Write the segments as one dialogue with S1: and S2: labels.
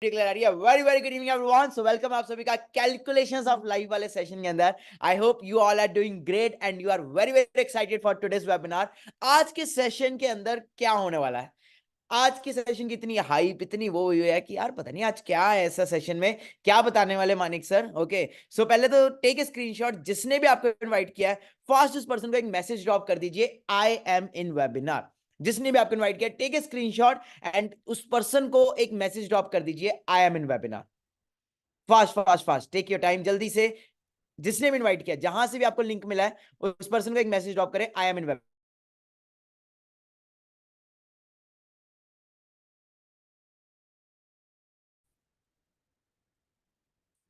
S1: Very very good evening everyone. So welcome आप सभी का कैलकुलेशंस ऑफ लाइफ वाले सेशन के अंदर। I hope you all are doing great and you are very very excited for today's webinar. आज के session के अंदर क्या होने वाला है, आज की सेशन की इतनी हाइप, इतनी वो हुई है कि यार पता नहीं आज क्या है, ऐसा सेशन में क्या बताने वाले मानिक सर। ओके, सो पहले तो टेक ए स्क्रीनशॉट, जिसने भी आपको इनवाइट किया है फर्स्ट उस पर्सन को एक मैसेज ड्रॉप कर दीजिए, आई एम इन वेबिनार। जिसने भी आपको इनवाइट किया टेक ए स्क्रीनशॉट एंड उस पर्सन को एक मैसेज ड्रॉप कर दीजिए, I am in webinar. Fast fast fast, take your time, जल्दी से। जिसने भी इनवाइट किया, जहां से भी आपको लिंक मिला है, उस पर्सन को एक मैसेज ड्रॉप करें, I am in webinar.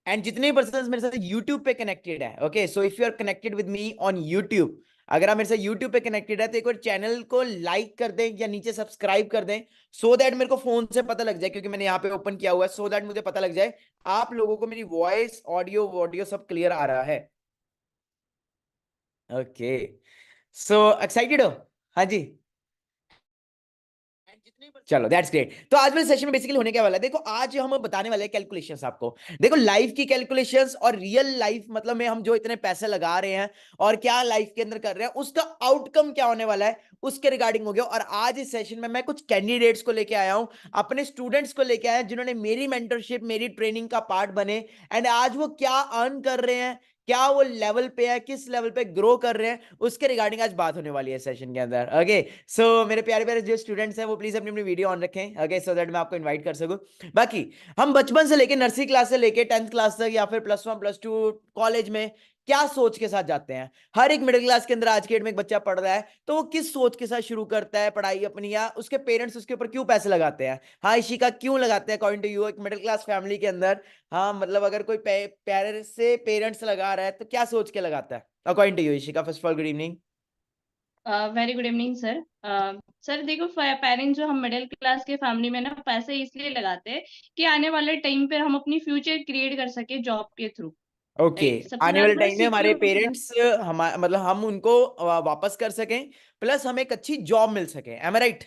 S1: And जितने पर्सन मेरे साथ YouTube पे कनेक्टेड है, okay, so if you are connected with me on YouTube, अगर आप मेरे साथ YouTube पे कनेक्टेड है तो एक बार चैनल को लाइक कर दें या नीचे सब्सक्राइब कर दें, सो दैट मेरे को फोन से पता लग जाए, क्योंकि मैंने यहाँ पे ओपन किया हुआ है, सो दैट मुझे पता लग जाए आप लोगों को मेरी वॉइस, ऑडियो वॉडियो सब क्लियर आ रहा है। ओके, सो एक्साइटेड हो? हाँ जी, चलो दैट्स ग्रेट। तो आज वाले सेशन में बेसिकली होने क्या वाला है, देखो आज हम बताने वाले हैं कैलकुलेशंस आपको। देखो लाइफ की कैलकुलेशंस और रियल लाइफ मतलब में हम जो इतने पैसे लगा रहे हैं और क्या लाइफ के अंदर कर रहे हैं, उसका आउटकम क्या होने वाला है, उसके रिगार्डिंग हो गया। और आज इस सेशन में मैं कुछ कैंडिडेट्स को लेके आया हूं, अपने स्टूडेंट्स को लेके आया जिन्होंने मेरी मेंटरशिप, मेरी ट्रेनिंग का पार्ट बने, एंड आज वो क्या अर्न कर रहे हैं, क्या वो लेवल पे है, किस लेवल पे ग्रो कर रहे हैं, उसके रिगार्डिंग आज बात होने वाली है सेशन के अंदर। ओके, सो मेरे प्यारे प्यारे जो स्टूडेंट्स हैं वो प्लीज अपनी अपनी वीडियो ऑन रखें, ओके, सो दैट मैं आपको इनवाइट कर सकूं। बाकी हम बचपन से लेके नर्सरी क्लास से लेके 10th क्लास तक या फिर +1 +2 कॉलेज में क्या सोच के साथ जाते हैं। हर एक मिडिल क्लास के अंदर आज के डेट में एक बच्चा पढ़ रहा है तो वो किस सोच के साथ शुरू करता है पढ़ाई अपनी, या उसके पेरेंट्स उसके ऊपर क्यों पैसे लगाते हैं। हाँ इशिका, क्यों लगाते हैं अकॉर्डिंग टू यू एक मिडिल क्लास फैमिली के अंदर? हाँ मतलब अगर कोई प्यारे से पेरेंट्स लगा रहा है तो क्या सोच के लगाता है according to you Ishika? First of all good evening.
S2: Very good evening sir. Sir देखो, पेरेंट्स जो हम मिडिल क्लास के फैमिली में ना पैसे इसलिए लगाते हैं कि आने वाले टाइम पे हम अपनी फ्यूचर क्रिएट कर सके जॉब के थ्रू।
S1: ओके,
S2: राइट, सबसे
S1: आने
S2: ज्यादा
S1: वाले
S2: थोड़ा
S1: टाइम में हमारे
S2: सिक्योर।
S1: पेरेंट्स हम मतलब हम उनको वापस कर सकें, प्लस हमें एक अच्छी जॉब मिल सके, एम आई राइट?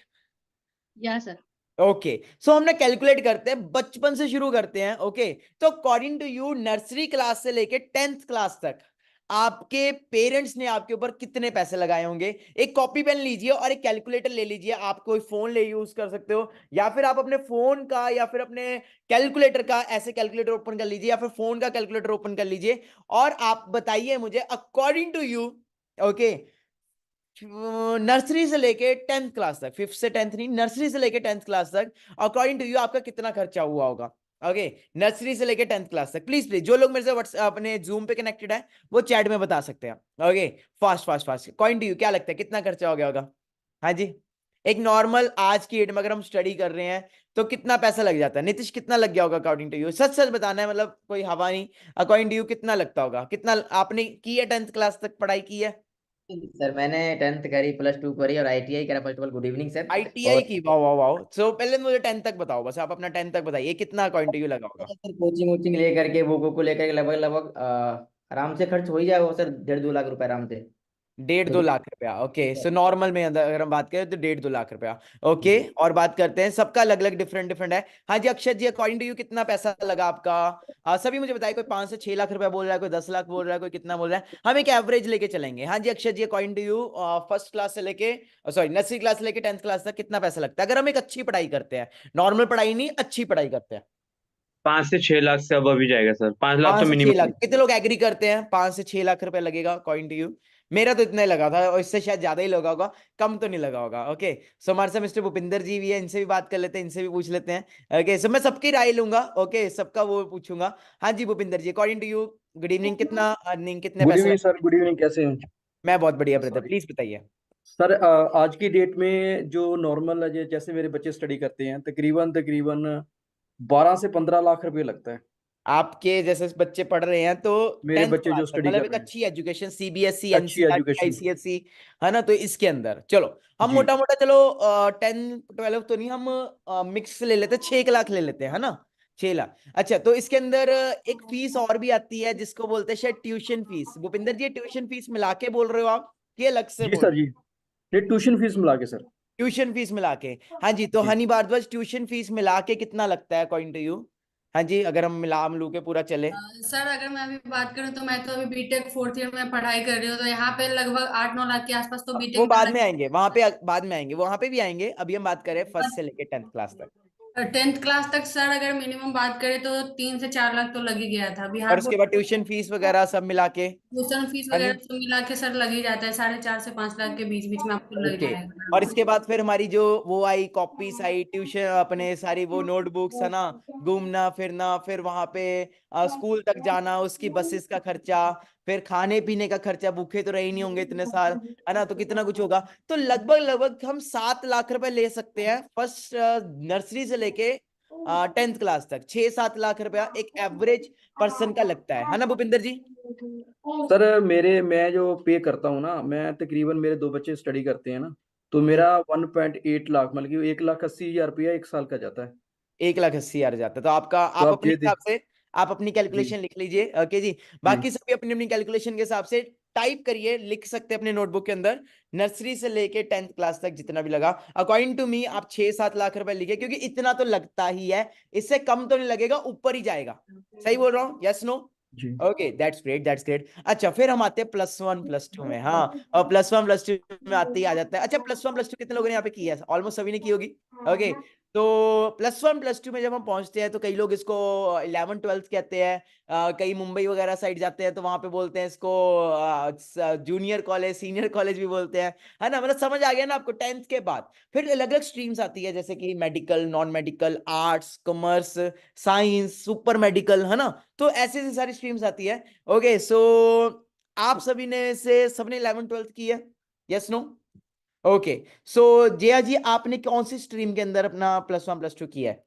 S2: या सर।
S1: ओके, सो हमने कैलकुलेट करते हैं, बचपन से शुरू करते हैं। ओके, तो according to you nursery class से लेके 10th क्लास तक आपके पेरेंट्स ने आपके ऊपर कितने पैसे लगाए होंगे? एक कॉपी पेन लीजिए और एक कैलकुलेटर ले लीजिए, आप कोई फोन ले यूज कर सकते हो, या फिर आप अपने फोन का या फिर अपने कैलकुलेटर का ऐसे कैलकुलेटर ओपन कर लीजिए, या फिर फोन का कैलकुलेटर ओपन कर लीजिए और आप बताइए मुझे according to you, okay, nursery से लेके 10th क्लास तक, 5th से 10th नहीं, नर्सरी से लेके 10th क्लास तक अकॉर्डिंग टू यू आपका कितना खर्चा हुआ होगा? ओके, नर्सरी से लेके 10th क्लास तक, प्लीज प्लीज जो लोग मेरे से व्हाट्सएप अपने जूम पे कनेक्टेड है वो चैट में बता सकते हैं। Okay, fast fast fast, according to you क्या लगता है कितना खर्चा हो गया होगा? हाँ जी, एक नॉर्मल आज की डेट में अगर हम स्टडी कर रहे हैं तो कितना पैसा लग जाता है? नीतीश कितना लग गया होगा अकॉर्डिंग टू यू? सच सच बताना है, मतलब कोई हवा नहीं। अकॉर्डिंग टू यू कितना लगता होगा? कितना आपने की है 10th क्लास तक पढ़ाई की है?
S3: सर मैंने 10th करी, +2 करी और ITI करा। First of all good evening sir.
S1: ITI
S3: और
S1: की, वाह वाह वाह। सो पहले मुझे 10th तक बताओ, बस आप अपना 10th तक बताइए कितना अकॉर्डिंग टू यू लगा होगा?
S3: सर कोचिंग वोचिंग लेकर के बुक को लेकर के लगभग लगभग आराम से खर्च हो ही जाएगा सर, 1.5-2 लाख रुपए आराम से।
S1: 1.5-2 लाख रुपया। ओके, सो नॉर्मल में अगर हम बात करें तो 1.5-2 लाख रुपया। ओके,
S3: जी
S1: और बात करते हैं, सबका अलग अलग डिफरेंट डिफरेंट है। हाँ जी Akshat ji, according to you कितना पैसा लगा आपका? सभी मुझे बताइए, कोई 5 से 6 लाख रुपया बोल रहा है, कोई 10 लाख बोल रहा है, कोई कितना बोल रहा है, हम एक एवरेज लेके चलेंगे। हाँ जी Akshat ji, according to you first class से लेके, सॉरी नर्सरी क्लास से लेके 10th क्लास तक कितना पैसा लगता है अगर हम एक अच्छी पढ़ाई करते हैं? नॉर्मल पढ़ाई नहीं, अच्छी पढ़ाई करते हैं।
S4: 5 से 6 लाख से अब अभी जाएगा सर। 5 लाख तो
S1: 5 से 6 लाख,
S4: मिनिमम।
S1: कितने लोग एग्री करते हैं 5 से 6 लाख रुपए लगेगा अकॉर्डिंग टू यू? मेरा तो इतना ही लगा था और इससे शायद ज्यादा ही लगा होगा, कम तो नहीं लगा होगा। ओके, सो हमारे साथ मिस्टर भूपिंदर जी भी है, इनसे भी बात कर लेते हैं, इनसे भी पूछ लेते हैं। ओके, सो मैं सबकी राय लूंगा, ओके, सबका वो पूछूंगा। हाँ जी Bhupinder ji, according to you good evening, कितना अर्निंग, कितने
S5: गुड
S1: पैसे
S5: इवनिंग
S1: लगे?
S5: सर। गुड इवनिंग, कैसे हैं?
S1: मैं बहुत बढ़िया ब्रदर,
S5: सॉरी
S1: प्लीज बताइए।
S5: सर। आज की डेट में जो नॉर्मल जैसे मेरे बच्चे स्टडी करते हैं, तकरीबन तकरीबन 12 से 15 लाख रुपए लगता है।
S1: आपके जैसे बच्चे पढ़ रहे हैं तो
S5: मेरे
S1: 10th
S5: बच्चे
S1: क्लास
S5: जो
S1: तक,
S5: स्टडी
S1: मतलब
S5: कर
S1: एक
S5: रहे हैं,
S1: अच्छी एजुकेशन, सीबीएसई,
S5: अच्छी
S1: एनसीईआरटी,
S5: एजुकेशन।
S1: आईसीएसई, है ना? तो इसके अंदर चलो हम
S5: जी
S1: मोटा मोटा, चलो 10 12 तो नहीं, हम मिक्स ले लेते हैं, 6 लाख ले लेते हैं, है ना? 6 लाख। अच्छा, तो इसके अंदर एक फीस और भी आती है जिसको बोलते हैं शायद ट्यूशन फीस। भूपिंदर जी, ट्यूशन फीस मिला के बोल रहे हो आप कि अलग से
S5: जी
S1: बोल
S5: सर।
S1: रहे
S5: जी ये ट्यूशन फीस मिला के सर।
S1: हो? ट्यूशन फीस मिला के, हाँ जी। तो
S5: जी
S1: हनी भारद्वाज, ट्यूशन फीस मिला के कितना लगता है अकॉर्डिंग टू यू? हाँ जी, अगर हम मिला मिलू के पूरा चले।
S6: सर अगर मैं अभी बात करूं तो मैं तो अभी बीटेक 4th ईयर में पढ़ाई कर रही हूँ, तो यहाँ पे लगभग 8-9 लाख के आसपास तो
S1: वो
S6: बीटेक
S1: बाद में आएंगे, वहां पे बाद में आएंगे, वहां पे भी आएंगे। अभी हम बात करें फर्स्ट से लेके 10th क्लास तक।
S6: 10th क्लास तक सर अगर मिनिमम बात करें तो 3 से 4 लाख तो लग ही गया था।
S1: और
S6: बिहार
S1: उसके
S6: बोर्ड
S1: बाद ट्यूशन फीस वगैरह सब मिला के।
S6: ट्यूशन फीस
S1: हाँ जी।
S6: वगैरह सब मिला के सर लग ही जाता है, 4.5 से 5 लाख के बीच बीच में आपको लग
S1: ओके।
S6: जाएगा।
S1: और इसके बाद फिर हमारी जो वो आई कॉपीज आई, ट्यूशन अपने सारी वो नोटबुक्स है ना, घूमना फिरना, फिर वहां पे स्कूल तक जाना, उसकी बसेस का खर्चा, फिर खाने पीने का खर्चा, भूखे तो रह ही नहीं होंगे इतने साल, है ना, तो कितना कुछ होगा। तो लगभग लगभग हम 7 लाख रुपए ले सकते हैं फर्स्ट नर्सरी से लेके 10th क्लास तक। 6-7 लाख रुपया एक एवरेज पर्सन का लगता है ना भूपिंदर जी?
S5: सर मैं जो पे करता हूँ ना, मैं तकरीबन मेरे 2 बच्चे स्टडी करते हैं ना, तो मेरा 1.8 लाख मतलब कि 1,80,000 रुपया 1 साल का जाता है।
S1: 1,80,000 जाता है। तो आपका
S5: तो
S1: आप
S5: आप
S1: अपने
S5: ये
S1: हिसाब से आप अपनी
S5: जी
S1: कैलकुलेशन लिख लीजिए। ओके जी।
S5: जी
S1: बाकी सभी अपनी अपनी कैलकुलेशन के हिसाब से टाइप करिए, लिख सकते हैं अपने नोटबुक के अंदर। नर्सरी से लेके 10th क्लास तक जितना भी लगा, अकॉर्डिंग टू मी आप 6-7 लाख रुपए लिखिए, क्योंकि इतना तो लगता ही है, इससे कम तो नहीं लगेगा, ऊपर ही जाएगा। सही बोल रहा हूँ? Yes no?
S5: जी
S1: okay, that's great, that's great. अच्छा, फिर हम आते हैं +1 +2 में। हाँ, और +1 +2 में आते ही आ जाता है। अच्छा, +1 +2 कितने लोगों ने यहाँ पे किया है? ऑलमोस्ट सभी ने की होगी। ओके, तो +1 +2 में जब हम पहुंचते हैं तो कई लोग इसको 11th 12th कहते हैं। कई मुंबई वगैरह साइड जाते हैं तो वहां पे बोलते हैं इसको जूनियर कॉलेज, सीनियर कॉलेज भी बोलते हैं, है ना। मतलब समझ आ गया ना आपको? 10th के बाद फिर अलग अलग स्ट्रीम्स आती है, जैसे कि medical, non medical, arts, commerce, science, super medical, है ना। तो ऐसे ऐसी सारी स्ट्रीम्स आती है। ओके, सो आप सभी ने से सबने 11th 12th की है? Yes no? Okay, so Jaya ji आपने कौन सी स्ट्रीम के अंदर अपना +1 +2 किया है?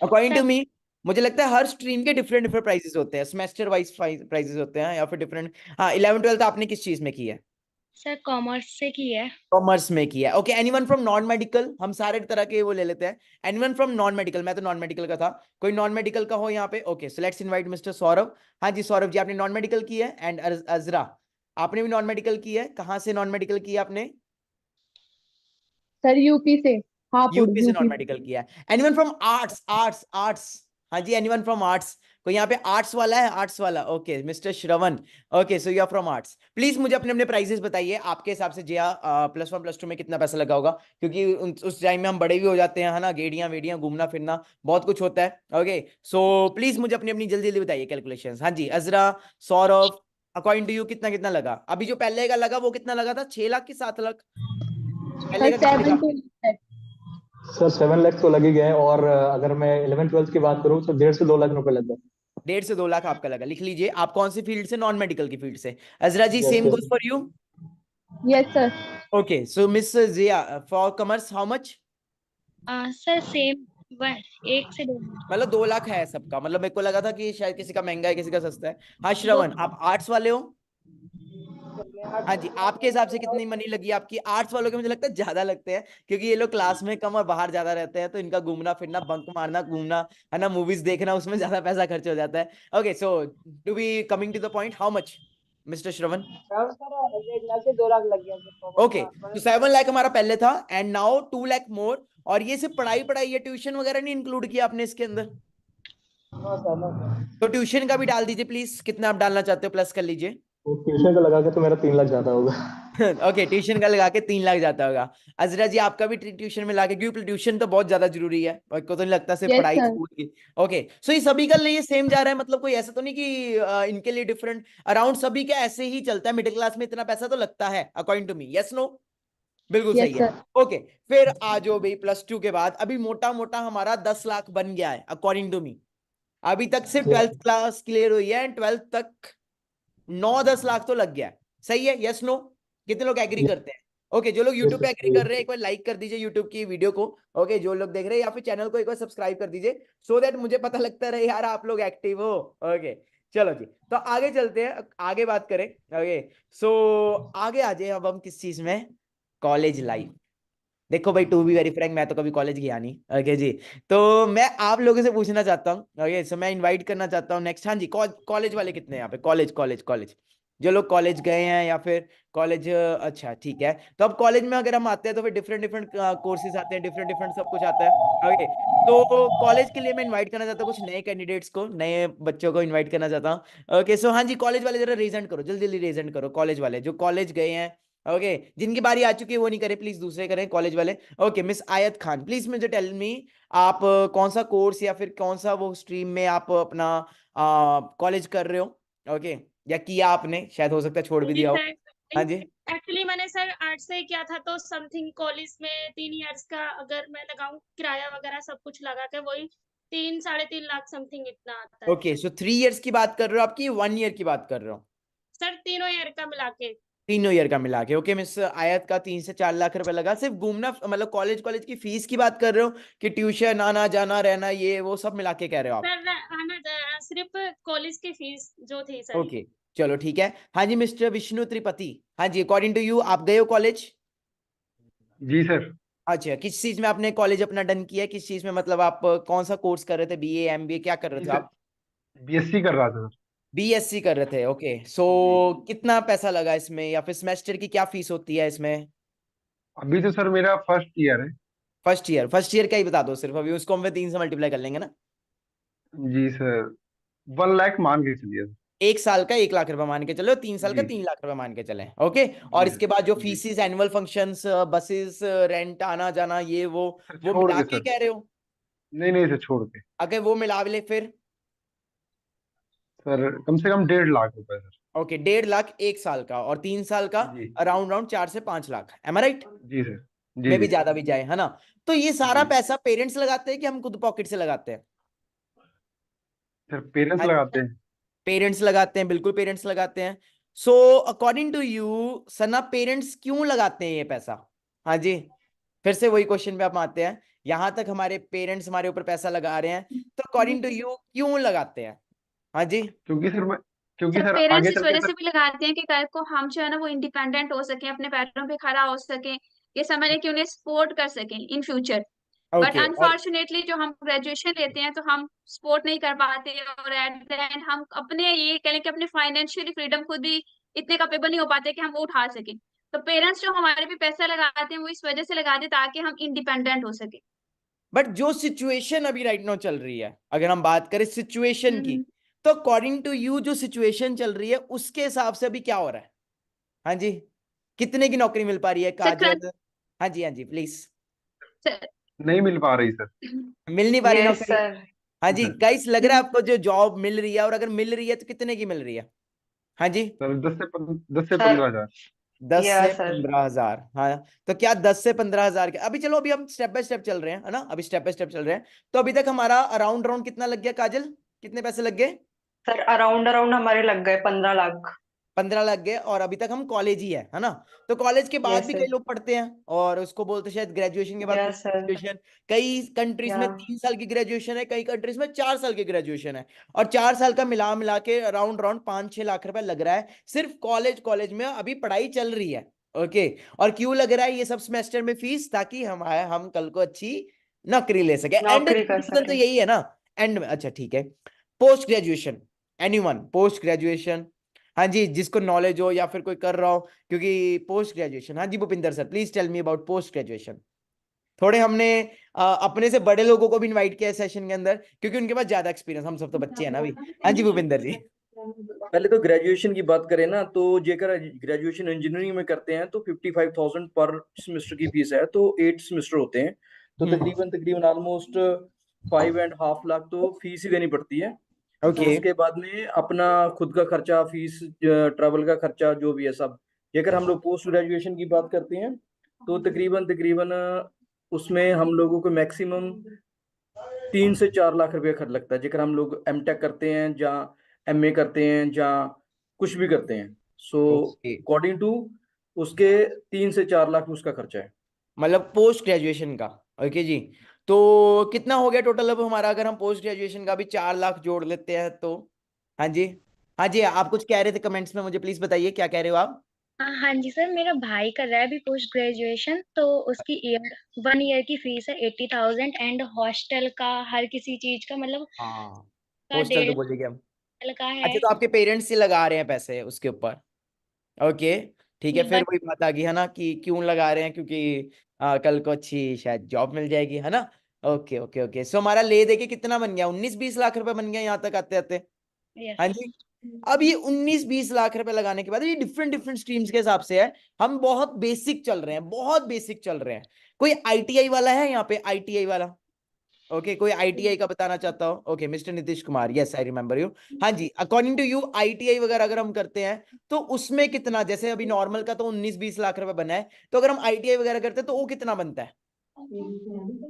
S1: अकॉर्डिंग टू मी मुझे लगता है हर स्ट्रीम के डिफरेंट डिफरेंट प्राइजेस होते हैं, सेमेस्टर वाइज प्राइजेस होते हैं, या फिर डिफरेंट। हाँ, 11th 12th आपने किस चीज में की है?
S7: सर कॉमर्स से की है।
S1: कॉमर्स में किया है। Okay, anyone from non medical? हम सारे तरह के वो ले लेते हैं। Anyone from non medical? मैं तो नॉन मेडिकल का था, कोई नॉन मेडिकल का हो यहाँ पे? Okay, so let's invite mister Saurabh. हाँ जी, सौरभ जी आपने नॉन मेडिकल की है। एंड अजरा आपने भी नॉन मेडिकल की है। कहाँ से नॉन मेडिकल की है आपने?
S8: सर यूपी से, हापुड़
S1: यूपी से नॉन
S8: यूपी।
S1: मेडिकल किया है। Anyone from arts? Arts arts? हाँ जी, एनीवन फ्रॉम आर्ट्स? कोई यहाँ पे आर्ट्स वाला है? आर्ट्स वाला? Okay, mister Shravan. Okay, so you are from arts. Please मुझे अपने अपने प्राइजेस बताइए आपके हिसाब से। जया +1 +2 में कितना पैसा लगा होगा? क्योंकि उस टाइम में हम बड़े भी हो जाते हैं, है ना, गेड़ियां वेड़ियां, घूमना फिरना बहुत कुछ होता है। ओके, सो प्लीज मुझे अपनी अपनी जल्दी जल्दी बताइए कैलकुलेशन। हाँ जी, अजरा, सौरभ, अकॉर्डिंग टू यू कितना कितना लगा? अभी जो पहले का लगा वो कितना लगा था? 6 लाख की 7 लाख? पहले
S8: सर
S1: का कितना लगा?
S8: 7
S9: सर 7 लाख तो लग ही गए, और अगर मैं 11 12 की बात करूँ तो 1.5 से 2 लाख रुपए लग गए।
S1: 1.5 से 2 लाख आपका लगा। लिख लीजिए। आप कौन सी फील्ड से? नॉन मेडिकल की फील्ड से। Azra ji
S9: yes
S1: same
S9: yes
S1: goes for you.
S8: Yes sir.
S1: Okay, so miss Jiya for commerce how much?
S7: Sir same 1 से 2
S1: मतलब 2 लाख है सबका। मतलब मेरे को लगा था कि शायद किसी का महंगा है, किसी का सस्ता है। हाँ श्रवण, आप आर्ट्स वाले हो? हाँ जी, आपके हिसाब से कितनी मनी लगी आपकी? आर्ट्स वालों के मुझे लगता है ज्यादा लगते हैं, क्योंकि ये लोग क्लास में कम और बाहर ज्यादा रहते हैं, तो इनका घूमना फिरना, बंक मारना, घूमना, है ना, मूवीज देखना, उसमें ज्यादा पैसा खर्च हो जाता है। Okay, so to be coming to the point, how much mister Shravan?
S8: Sir 1 lakh से 2 लाख लग गया
S1: ओके, तो 7 लाख हमारा पहले था, एंड नाउ 2 लाख मोर। और ये सिर्फ पढ़ाई पढ़ाई या ट्यूशन वगैरह नहीं इंक्लूड किया आपने इसके अंदर?
S8: No sir, no sir.
S1: तो ट्यूशन का भी डाल दीजिए प्लीज, कितना आप डालना चाहते हो, प्लस कर लीजिए।
S9: तो ट्यूशन का लगा के तो मेरा 3 लाख ज्यादा होगा।
S1: ओके, ट्यूशन का लगा के 3 लाख जाता होगा। अजरा जी आपका भी ट्यूशन में लाके, क्योंकि ट्यूशन तो बहुत ज्यादा जरूरी है, और को तो नहीं लगता सिर्फ
S8: यस
S1: पढ़ाई
S8: सर।
S1: स्कूल की। ओके, सो ये सभी का लिए सेम जा रहा है? मतलब कोई ऐसा तो नहीं कि इनके लिए डिफरेंट? अराउंड सभी का ऐसे ही चलता है, मिडिल क्लास में इतना पैसा तो लगता है according to me. Yes no? बिल्कुल सही
S8: यस
S1: है।
S8: सर।
S1: ओके, फिर आ जाओ भाई +2 के बाद। अभी मोटा मोटा हमारा 10 लाख बन गया है अकॉर्डिंग टू मी। अभी तक सिर्फ 12th क्लास क्लियर हुई है, एंड 12th तक 9-10 लाख तो लग गया है। सही है? Yes no? कितने लोग एग्री करते हैं? ओके, जो लोग यूट्यूब पे एग्री कर रहे हैं एक बार लाइक कर दीजिए यूट्यूब की वीडियो को। ओके, जो लोग देख रहे हैं या फिर चैनल को एक बार सब्सक्राइब कर दीजिए, सो दैट मुझे पता लगता रहे यार आप लोग एक्टिव हो। ओके, चलो जी, तो आगे चलते हैं, आगे बात करें। ओके, सो आगे आ जाए अब हम किस चीज में? College life. देखो भाई, टू बी वेरी फ्रैंक, मैं तो कभी कॉलेज गया नहीं। ओके जी, तो मैं आप लोगों से पूछना चाहता हूँ। ओके, सो मैं इनवाइट करना चाहता हूँ नेक्स्ट। हाँ जी, कॉलेज वाले कितने हैं यहाँ पे? कॉलेज कॉलेज कॉलेज जो लोग कॉलेज गए हैं या फिर कॉलेज, अच्छा ठीक है। तो अब कॉलेज में अगर हम आते हैं तो फिर डिफरेंट डिफरेंट कोर्सेज आते हैं, डिफरेंट डिफरेंट सब कुछ आता है। ओके, तो कॉलेज के लिए मैं इनवाइट करना चाहता हूँ कुछ नए कैंडिडेट्स को, नए बच्चों को इनवाइट करना चाहता हूँ। ओके, सो हाँ जी, कॉलेज वाले जरा रेजेंट करो, जल्दी जल्दी रेजेंट करो, कॉलेज वाले जो कॉलेज गए हैं। ओके, जिनकी बारी आ चुकी है वो नहीं करे प्लीज, दूसरे करें कॉलेज वाले। ओके, मिस आयत खान प्लीज मुझे टेल मी, आप कौन सा कोर्स या फिर कौन सा वो स्ट्रीम में आप अपना कॉलेज कर रहे हो? ओके, या किया आपने, शायद हो सकता है छोड़ भी
S7: जी
S1: दिया हो।
S7: सर,
S1: हाँ जी,
S7: एक्चुअली मैंने सर आर्ट्स से किया था, तो समथिंग कॉलेज में 3 इयर्स का अगर मैं लगाऊं किराया वगैरह सब कुछ लगा के, वही 3-3.5 लाख समथिंग इतना आता है।
S1: ओके, सो 3 इयर्स की बात कर रहे हो आपकी, 1 ईयर की बात कर रहे हो?
S7: सर तीनों ईयर का मिला के।
S1: तीनों ईयर का मिला के। ओके मिस आयत का 3 से 4 लाख रुपए लगा सिर्फ घूमना, मतलब कॉलेज कॉलेज की फीस की बात कर रहे हो कि ट्यूशन आना जाना रहना ये वो सब मिला के कह रहे हो आप?
S7: सर सिर्फ कॉलेज की फीस जो थी सर।
S1: ओके, चलो ठीक है। हाँ जी, मिस्टर विष्णु त्रिपति, हाँ जी, अकॉर्डिंग टू यू आप गए हो कॉलेज?
S10: जी सर।
S1: अच्छा, किस चीज में आपने कॉलेज अपना डन किया है, किस चीज में, मतलब आप कौन सा कोर्स कर रहे थे, बीए एमबीए क्या कर रहे
S10: जी
S1: थे
S10: सर,
S1: आप?
S10: बीएससी कर रहा था सर।
S1: बीएससी कर रहे थे। ओके, सो कितना पैसा लगा इसमें, या फिर सेमेस्टर की क्या फीस होती है इसमें?
S10: अभी तो सर मेरा फर्स्ट ईयर है।
S1: फर्स्ट ईयर का ही बता दो सिर्फ, अभी उसको हम 3 से मल्टीप्लाई कर लेंगे ना।
S10: जी सर, 1 लाख मान के चलिए सर।
S1: 1 साल का 1 लाख रुपए मान के चलो, 3 साल का
S10: जी
S1: 3 लाख रुपए मान के चले। ओके, और
S10: जी
S1: इसके
S10: सर।
S1: बाद जो
S10: जी
S1: feeses, annual functions, buses, rent, आना जाना ये
S10: सर,
S1: वो
S10: छोड़
S1: मिला
S10: के
S1: के
S10: सर।
S1: कह रहे हो?
S10: नहीं नहीं सर, छोड़ के।
S1: अगर वो मिला ले फिर?
S10: सर कम से कम 1.5 लाख रुपए सर।
S1: ओके, 1.5 लाख 1 साल का, और 3 साल का
S10: जी
S1: अराउंड अराउंड 4 से 5 लाख, एम आई राइट?
S10: जी सर। जी
S1: में भी
S10: जी
S1: ज्यादा भी जाए, है ना? तो ये सारा
S10: जी
S1: पैसा पेरेंट्स लगाते हैं कि हम खुद पॉकेट से लगाते हैं?
S10: सर, पेरेंट्स
S1: हाँ,
S10: लगाते हैं।
S1: पेरेंट्स लगाते हैं, बिल्कुल पेरेंट्स लगाते हैं। So according to you Sana, parents क्यों लगाते हैं ये पैसा? हाँ जी, फिर से वही क्वेश्चन पे आप आते हैं, यहां तक हमारे पेरेंट्स हमारे ऊपर पैसा लगा रहे हैं, तो अकॉर्डिंग टू यू क्यों लगाते हैं? हाँ जी,
S10: क्योंकि सर मैं क्योंकि
S11: सर
S10: सर
S11: पेरेंट्स
S10: आगे
S11: इस
S10: चल के
S11: वजह
S10: सर।
S11: से भी लगाते हैं कि कल को हम जो है ना वो इंडिपेंडेंट हो सके, अपने पैरों पे खड़ा हो सके, ये समझ कि उन्हें सपोर्ट कर सके इन फ्यूचर। बट
S1: ओके, और
S11: अनफॉर्चुनेटली जो हम ग्रेजुएशन लेते हैं तो हम सपोर्ट नहीं कर पाते, और एट द एंड हम अपने ये कह लें कि अपनी फाइनेंशियली फ्रीडम खुद भी इतने कैपेबल नहीं हो पाते कि हम वो उठा सके। तो पेरेंट्स जो हमारे पे पैसा लगाते हैं वो इस वजह से लगाते हैं ताकि हम इंडिपेंडेंट हो सके।
S1: बट जो सिचुएशन अभी राइट नाउ चल रही है, अगर हम बात करें सिचुएशन की,
S11: हम्म।
S1: तो अकॉर्डिंग टू यू जो सिचुएशन चल रही है उसके हिसाब से अभी क्या हो रहा है? हाँ जी, कितने की नौकरी मिल पा रही है
S11: सर
S1: काजल? हाँ जी, हाँ जी प्लीज।
S10: नहीं मिल पा रही सर।
S1: मिल नहीं पा रही
S12: यस
S1: नौकरी?
S12: सर।
S1: हाँ
S10: जी
S1: जी
S10: सर।
S1: गाइस, लग रहा है आपको जो जॉब मिल रही है, और अगर मिल रही है तो कितने की मिल रही है? हाँ जी,
S10: सर 10 से
S12: सर
S10: 15 हजार।
S1: दस
S12: या
S1: से
S12: सर।
S1: पंद्रह हजार हाँ, तो क्या 10 से 15 हजार के अभी, चलो अभी हम स्टेप बाय स्टेप चल रहे हैं, है ना, अभी स्टेप बाय स्टेप चल रहे हैं। तो अभी तक हमारा अराउंड अराउंड कितना लग गया काजल, कितने पैसे लग गए?
S12: सर अराउंड अराउंड हमारे लग गए 15 लाख।
S1: 15 लग गए, और अभी तक हम कॉलेज ही है ना? तो कॉलेज के बाद
S12: यस
S1: भी कई
S12: सर।
S1: लोग पढ़ते हैं, और उसको बोलते हैं शायद ग्रेजुएशन के बाद
S12: यस
S1: पोस्ट
S12: सर।
S1: ग्रेजुएशन। कई कंट्रीज
S12: या
S1: में 3 साल की ग्रेजुएशन है, कई कंट्रीज में 4 साल की ग्रेजुएशन है, और 4 साल का मिला मिला के अराउंड अराउंड 5-6 लाख रुपए लग रहा है सिर्फ कॉलेज कॉलेज में अभी पढ़ाई चल रही है। ओके, और क्यों लग रहा है ये सब सेमेस्टर में फीस? ताकि हम कल को अच्छी नौकरी ले सके, एंड
S12: नौकरी कर
S1: रीजन तो
S12: सके।
S1: यही है ना एंड में। अच्छा ठीक है, post graduation, anyone post graduation? हाँ जी, जिसको नॉलेज हो या फिर कोई कर रहा हो, क्योंकि पोस्ट ग्रेजुएशन, हाँ जी Bhupinder sir please tell me about post graduation. थोड़े हमने अपने से बड़े लोगों को भी इनवाइट किया है सेशन के अंदर, क्योंकि उनके पास ज्यादा एक्सपीरियंस, हम सब तो बच्चे हैं ना अभी। हाँ जी भूपिंदर जी।
S5: पहले तो ग्रेजुएशन की बात करें ना, तो जेकर ग्रेजुएशन इंजीनियरिंग में करते हैं तो 55,000 पर सेमेस्टर की फीस है, तो 8 सेमेस्टर होते हैं, तो तकरीबन तकरीबन ऑलमोस्ट 5.5 लाख तो फीस ही देनी पड़ती है। तो
S1: ओके,
S5: उसके बाद में अपना खुद का खर्चा, फीस, ट्रैवल का खर्चा जो भी है सब। जेकर हम लोग पोस्ट ग्रेजुएशन की बात करते हैं तो तकरीबन तकरीबन उसमें हम लोगों को मैक्सिमम 3 से 4 लाख रुपया खर्च लगता है, जेकर हम लोग एमटेक करते हैं या एमए करते हैं या कुछ भी करते हैं। सो
S1: ओके,
S5: अकॉर्डिंग टू उसके 3 से 4 लाख उसका खर्चा है।
S1: मतलब पोस्ट ग्रेजुएशन का। ओके जी, तो कितना हो गया टोटल अब हमारा, अगर हम पोस्ट ग्रेजुएशन का भी 4 लाख जोड़ लेते हैं तो? हाँ जी, हाँ जी, आप कुछ कह रहे थे कमेंट्स में, मुझे प्लीज बताइए क्या कह रहे हो आप?
S7: हाँ जी सर, मेरा भाई कर रहा है अभी पोस्ट ग्रेजुएशन, तो उसकी 1 ईयर की फीस है 80,000, एंड हॉस्टल का हर किसी चीज का मतलब
S1: हाँ,
S7: का
S1: हॉस्टल तो
S7: 1.5
S1: बोलेंगे हम।
S7: साल का है।
S1: अच्छा, तो आपके पेरेंट्स ही लगा रहे हैं पैसे उसके ऊपर? ओके ठीक है, फिर
S2: बट
S1: वही बात आ गई है ना कि क्यों लगा रहे हैं, क्योंकि कल को अच्छी शायद जॉब मिल जाएगी, है ना। ओके ओके ओके, सो हमारा ले दे के कितना बन गया, 19-20 लाख रुपए बन गया यहाँ तक आते आते। हाँ
S2: यस
S1: जी। अब ये 19-20 लाख रुपए लगाने के बाद ये डिफरेंट डिफरेंट स्ट्रीम्स के हिसाब से है। हम बहुत बेसिक चल रहे हैं, बहुत बेसिक चल रहे हैं। कोई आईटीआई वाला है यहाँ पे, आईटीआई वाला? ओके, कोई आईटीआई का बताना चाहता हो? Okay, mister Nitish Kumar, yes I remember you. हाँ जी, अकॉर्डिंग टू यू आईटीआई वगैरह अगर हम करते हैं तो उसमें कितना, जैसे अभी नॉर्मल का तो 19-20 लाख रुपए बना है, तो अगर हम आईटीआई वगैरह करते हैं तो वो कितना बनता है?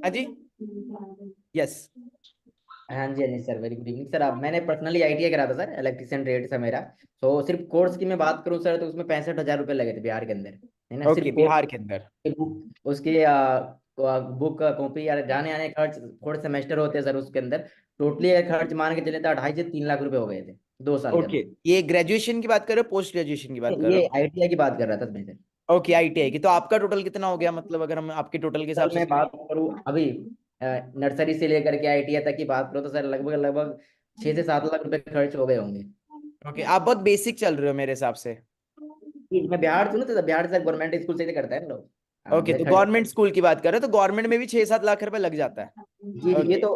S1: हाँ जी, यस।
S3: हाँ जी, हाँ जी sir, very good evening sir. अब मैंने पर्सनली आईटीआई करा था सर, इलेक्ट्रिशियन ट्रेड था मेरा। तो सिर्फ कोर्स की मैं बात करूँ सर, तो उसमें 65,000 रुपये लगे थे बिहार के अंदर, है ना,
S1: ओके,
S3: सिर्फ
S1: बिहार के अंदर।
S3: बुक उसके बुक कॉपी या जाने आने खर्च, 4 सेमेस्टर होते हैं सर उसके अंदर। टोटली अगर खर्च मान के चले तो 2.5 से 3 लाख रुपए हो गए थे 2 साल के
S1: ओके,
S3: अंदर।
S1: ये ग्रेजुएशन की बात कर रहे हो, पोस्ट ग्रेजुएशन की बात कर रहे
S3: ये
S1: हो?
S3: आईटीआई की बात कर रहा था मैं सर।
S1: ओके, आईटीआई की। तो आपका टोटल कितना हो गया, मतलब अगर हम आपके टोटल के हिसाब
S3: सर
S1: से
S3: मैं बात करूँ अभी नर्सरी से लेकर के आईटीआई तक की बात करूँ तो सर लगभग लगभग 6 से 7 लाख रुपए खर्च हो गए होंगे।
S1: ओके, आप बहुत बेसिक चल रहे हो मेरे हिसाब से।
S3: मैं बिहार से हूँ तो बिहार से गवर्नमेंट स्कूल से ही करता है ना लोग।
S1: ओके, तो गवर्नमेंट स्कूल की बात कर रहे हो, तो गवर्नमेंट में भी 6-7 लाख रुपए लग जाता है।
S3: जी जी, ये तो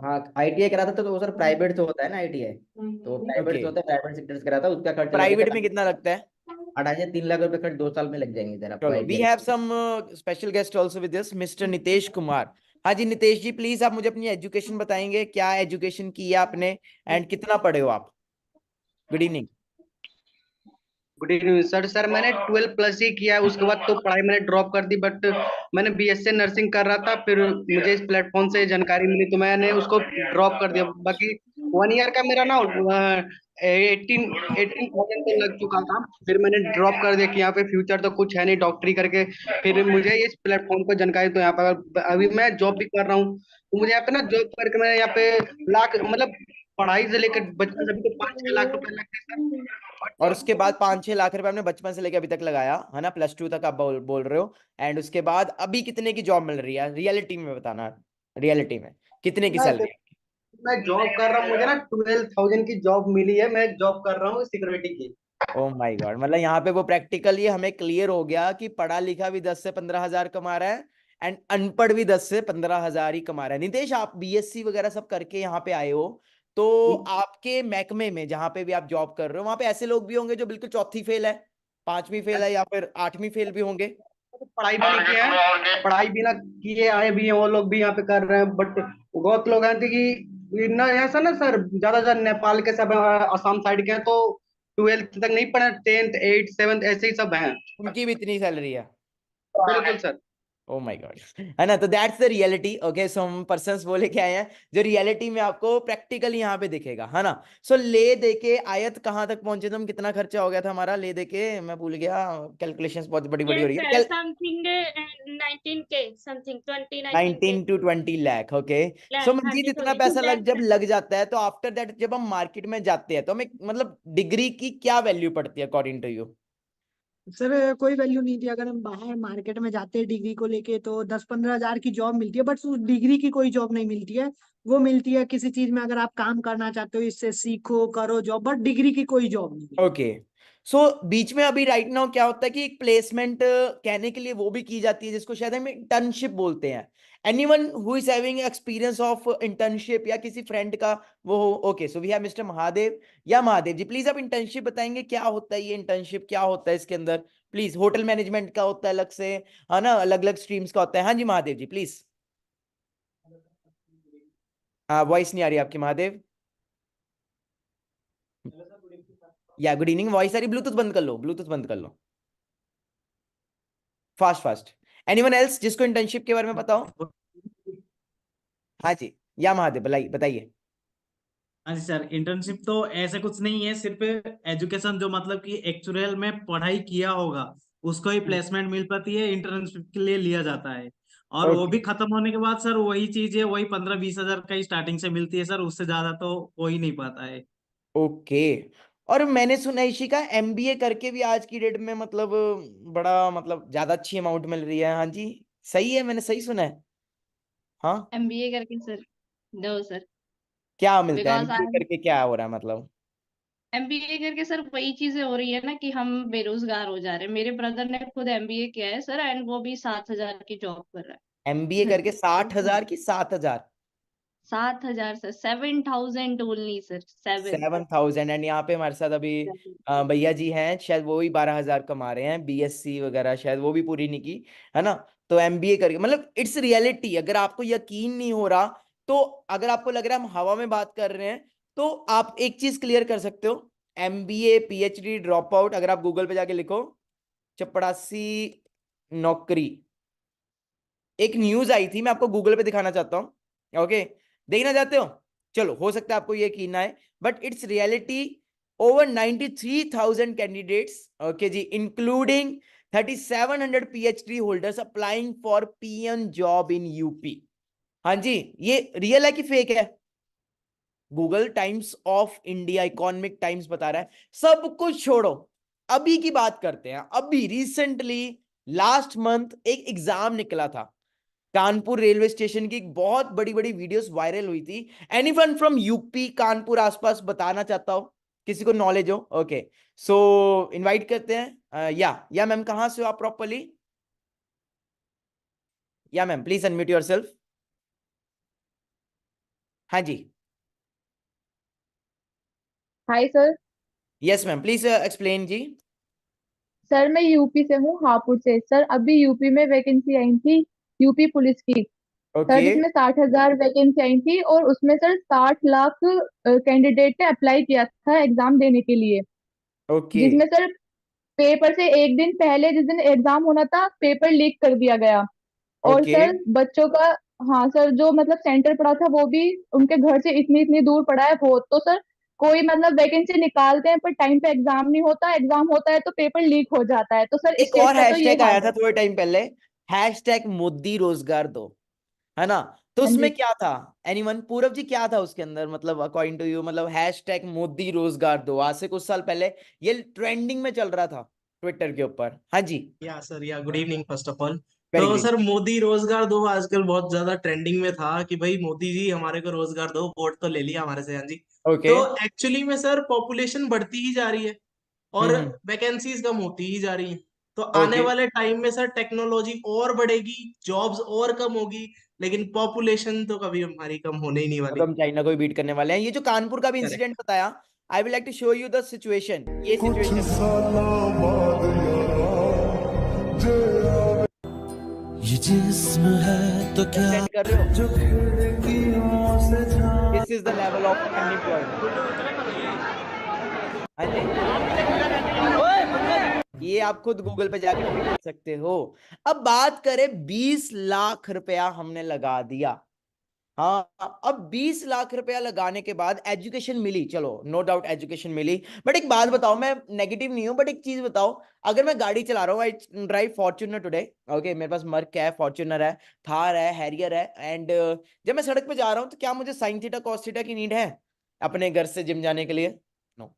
S3: हाँ आईटीआई करा था तो वो सर प्राइवेट से होता है ना आईटीआई, तो प्राइवेट
S1: ओके,
S3: से होता है, प्राइवेट सेक्टर से करा था, उसका खर्चा लगे
S1: प्राइवेट
S3: थे
S1: में कितना लगता है?
S3: 2.5 से 3 लाख रुपए खर्च 2 साल में लग जाएंगे सर आपको
S1: चलो, we
S3: ITI.
S1: Have some special guest also with us, mister Nitesh Kumar. हाँ जी, नितेश जी प्लीज आप मुझे अपनी एजुकेशन बताएंगे, क्या एजुकेशन की है आपने एंड कितना पढ़े हो आप? Good evening.
S13: Good evening sir. मैंने 12 प्लस ही किया है, उसके बाद तो पढ़ाई मैंने ड्रॉप कर दी, बट मैंने बीएससी नर्सिंग कर रहा था, फिर मुझे इस प्लेटफॉर्म से जानकारी मिली तो मैंने उसको ड्रॉप कर दिया। बाकी 1 ईयर का मेरा ना 18,000 तो लग चुका था, फिर मैंने ड्रॉप कर दिया कि यहाँ पे फ्यूचर तो कुछ है नहीं डॉक्टरी करके। फिर मुझे इस प्लेटफॉर्म पर जानकारी, तो यहाँ पर अभी मैं जॉब भी कर रहा हूँ, तो मुझे यहाँ पे ना जॉब करके मैं यहाँ पे लाख मतलब पढ़ाई से लेकर बचपन से अभी तो 5-6 लाख रुपए लगते हैं
S1: और
S13: सर।
S1: उसके बाद 5-6 लाख रुपए आपने बचपन से लेके अभी तक लगाया है ना, +2 तक आप बोल रहे हो। एंड उसके बाद अभी कितने की जॉब मिल रही है, रियलिटी में बताना, रियलिटी में कितने की सैलरी?
S13: मैं जॉब कर रहा हूँ, मुझे ना 12,000 की जॉब मिली है, मैं जॉब कर रहा हूँ सिक्योरिटी की।
S1: ओ माय गॉड, मतलब यहाँ पे वो प्रैक्टिकली हमें क्लियर हो गया कि पढ़ा लिखा भी 10 से 15 हजार कमा रहा है एंड अनपढ़ भी 10 से 15 हजार ही कमा रहा है। नितेश, आप बीएससी वगैरह सब करके यहाँ पे आए हो, तो आपके महकमे में जहाँ पे भी आप जॉब कर रहे हो वहां पे ऐसे लोग भी होंगे जो बिल्कुल चौथी फेल है, 5वीं फेल है, या फिर 8वीं फेल भी होंगे?
S13: पढ़ाई भी नहीं किए हैं, पढ़ाई भी ना किए आए भी हैं, वो लोग भी यहाँ पे कर रहे हैं, बट बहुत लोग हैं कि ना ऐसा ना सर, ज्यादा नेपाल के सब असम साइड के हैं, तो 12th तक नहीं पढ़े, 10th 8th 7th ऐसे ही सब हैं।
S1: उनकी भी इतनी सैलरी है?
S13: बिल्कुल सर।
S1: ओ माय गॉड, है ना। तो दैट्स द रियलिटी। ओके, सो हम पर्सन्स बोले के आए हैं जो रियलिटी में आपको प्रैक्टिकली यहाँ पे दिखेगा, है ना। सो ले दे के आयत कहाँ तक पहुंचे तुम, कितना खर्चा हो गया था हमारा ले दे के, मैं भूल गया, कैलकुलेशंस बहुत बड़ी बड़ी हो रही है।
S7: Something 19K something 19
S1: 19 to 20 lakh. Okay, so
S7: lakh, हाँ
S1: मंजीत
S7: जी
S1: इतना
S7: सॉरी
S1: पैसा
S7: 2 लाख
S1: जब लग जाता है तो आफ्टर दैट जब हम मार्केट में जाते हैं तो हमें मतलब डिग्री की क्या वैल्यू पड़ती है अकॉर्डिंग टू यू?
S14: सर कोई वैल्यू नहीं थी, अगर हम बाहर मार्केट में जाते हैं डिग्री को लेके तो 10-15 हजार की जॉब मिलती है, बट उस डिग्री की कोई जॉब नहीं मिलती है। वो मिलती है किसी चीज में अगर आप काम करना चाहते हो, इससे सीखो करो जॉब, बट डिग्री की कोई जॉब नहीं है।
S1: ओके, सो बीच में अभी राइट नाउ क्या होता है कि एक प्लेसमेंट कहने के लिए वो भी की जाती है जिसको शायद हम इंटर्नशिप बोलते हैं। Anyone who is having experience of internship या किसी फ्रेंड का वो हो? Okay, so we have mister Mahadev. या महादेव जी प्लीज आप इंटर्नशिप बताएंगे, क्या होता है ये इंटर्नशिप, क्या होता है इसके अंदर प्लीज? होटल मैनेजमेंट का होता है अलग से, है ना, अलग अलग स्ट्रीम्स का होता है। हाँ जी महादेव जी प्लीज। वॉइस नहीं आ रही आपकी महादेव। या गुड इवनिंग, वॉइस आ रही, ब्लूटूथ बंद कर लो, ब्लूटूथ बंद कर लो, फास्ट फास्ट। एनीवन एल्स जिसको इंटर्नशिप के बारे में पता हो? हाँ जी, या महादेव बताइए।
S15: हाँ जी सर, इंटर्नशिप तो ऐसे कुछ नहीं है, सिर्फ एजुकेशन जो मतलब कि एक्चुअल में पढ़ाई किया होगा उसको ही प्लेसमेंट मिल पाती है, इंटर्नशिप के लिए लिया जाता है। और वो भी
S1: ओके
S15: खत्म होने के बाद सर वही चीज है, वही 15-20 हजार का ही स्टार्टिंग से मिलती है सर, उससे ज्यादा तो हो ही नहीं पाता है।
S1: ओके, और मैंने सुना है इसी का एमबीए करके भी आज की डेट में मतलब बड़ा मतलब ज्यादा अच्छी अमाउंट मिल रही है। हाँ जी, सही है, मैंने सही सुना है? हाँ,
S2: एमबीए करके सर, नो सर,
S1: क्या मिलता है
S2: बिकॉज
S1: एमबीए
S2: आई
S1: करके, क्या हो रहा है मतलब?
S2: एमबीए करके सर वही चीजें हो रही है ना कि हम बेरोजगार हो जा रहे हैं। मेरे ब्रदर ने खुद एमबीए किया है सर, एंड वो भी 7,000 की जॉब कर रहा
S1: एमबीए
S2: है।
S1: करके 60,000 की 7,000?
S2: 7,000 सर, 7,000 ओनली सर, 7।
S1: 7,000। एंड यहाँ पे हमारे साथ अभी भैया जी हैं, शायद वो भी 12,000 कमा रहे हैं, बीएससी वगैरह शायद वो भी पूरी नहीं की, है ना। तो एमबीए करके मतलब इट्स रियलिटी। अगर आपको यकीन नहीं हो रहा, तो अगर आपको लग रहा है हम हवा में बात कर रहे हैं, तो आप एक चीज क्लियर कर सकते हो। एमबीए पीएचडी ड्रॉप आउट, अगर आप गूगल पे जाके लिखो चपड़ासी नौकरी, एक न्यूज आई थी, मैं आपको गूगल पे दिखाना चाहता हूँ। ओके, देखना चाहते हो? चलो, हो सकता है आपको ये यकीन ना आए, but it's reality. Over 93,000 candidates, okay जी, including 3,700 PhD holders applying for PM job in UP. हाँ जी, ये रियल है कि फेक है? Google Times of India, Economic Times बता रहा है। सब कुछ छोड़ो, अभी की बात करते हैं। अभी रिसेंटली लास्ट मंथ एक एग्जाम निकला था, कानपुर रेलवे स्टेशन की बहुत बड़ी बड़ी वीडियोस वायरल हुई थी। एनीवन फ्रॉम यूपी, कानपुर आसपास बताना चाहता हो, किसी को नॉलेज हो? ओके, सो इनवाइट करते हैं। या मैम, कहां से हो आप प्रॉपरली? या मैम, प्लीज अनम्यूट योरसेल्फ। हाँ जी,
S8: hi sir.
S1: Yes ma'am, please explain जी।
S8: सर मैं यूपी से हूँ, हापुड़ से। सर अभी यूपी में वैकेंसी आई थी यूपी पुलिस की सर,
S1: ओके
S8: जिसमें 60,000 वैकेंसी आई थी, और उसमें सर 60 लाख कैंडिडेट ने अप्लाई किया था एग्जाम देने के लिए।
S1: ओके
S8: जिसमें सर पेपर से एक दिन पहले, जिस दिन एग्जाम होना था, पेपर लीक कर दिया गया। और
S1: ओके।
S8: सर बच्चों का, हाँ सर, जो मतलब सेंटर पड़ा था वो भी उनके घर से इतनी इतनी दूर पड़ा है बहुत। तो सर कोई मतलब वैकेंसी निकालते हैं पर टाइम पे एग्जाम नहीं होता, एग्जाम होता है तो पेपर लीक हो जाता है। तो सर
S1: एक
S8: स्टेट
S1: और
S8: का तो ये
S1: हैशटैग
S8: हाल
S1: आया था
S8: है।
S1: थोड़े टाइम पहले, हैशटैग मोदी रोजगार दो, है ना। तो
S8: हाँ
S1: उसमें
S8: जी।
S1: क्या था? एनीवन, पूरब जी, क्या था उसके अंदर, मतलब अकॉर्डिंग टू यू, मतलब हैशटैग मोदी रोजगार दो आज से कुछ साल पहले ये ट्रेंडिंग में चल रहा था ट्विटर के ऊपर। हाँ जी,
S15: या सर, या good evening first of all.
S1: Very
S15: तो
S1: गुड।
S15: सर, मोदी रोजगार दो आजकल बहुत ज्यादा ट्रेंडिंग में था कि भाई मोदी जी हमारे को रोजगार दो, वोट तो ले लिया हमारे से। हाँ जी।
S1: ओके।
S15: तो एक्चुअली में सर पॉपुलेशन बढ़ती ही जा रही है और
S1: हम्म।
S15: वैकेंसीज कम होती ही जा रही हैं। तो आने
S1: ओके,
S15: वाले टाइम में सर टेक्नोलॉजी और बढ़ेगी, जॉब्स और कम होगी, लेकिन पॉपुलेशन तो कभी हमारी कम होने ही नहीं
S1: तो
S15: वाली।
S1: हम चाइना को भी बीट करने वाले हैं। ये जो कानपुर का भी
S15: करेक्ट।
S1: इंसिडेंट बताया, I will like to show you the situation. ये सिचुएशन
S16: ये जिस्म है तो क्या
S1: सेंड कर रहे हो,
S16: जो खिड़कियों से झांक
S1: this is the level of unemployment. हाँ जी, ये आप खुद गूगल पे जाके भी देख सकते हो। अब बात करें, 20 लाख रुपया हमने लगा दिया। हाँ, अब 20 लाख रुपया लगाने के बाद एजुकेशन मिली, चलो नो डाउट एजुकेशन मिली, बट एक बात बताओ, मैं नेगेटिव नहीं हूं, बट एक चीज बताओ, अगर मैं गाड़ी चला रहा हूँ, I drive Fortuner today, okay, मेरे पास मर्क है, फॉर्च्यूनर है, थार है, हैरियर है, एंड जब मैं सड़क पे जा रहा हूँ, तो क्या मुझे साइन थीटा कॉस थीटा की नीड है अपने घर से जिम जाने के लिए? नो।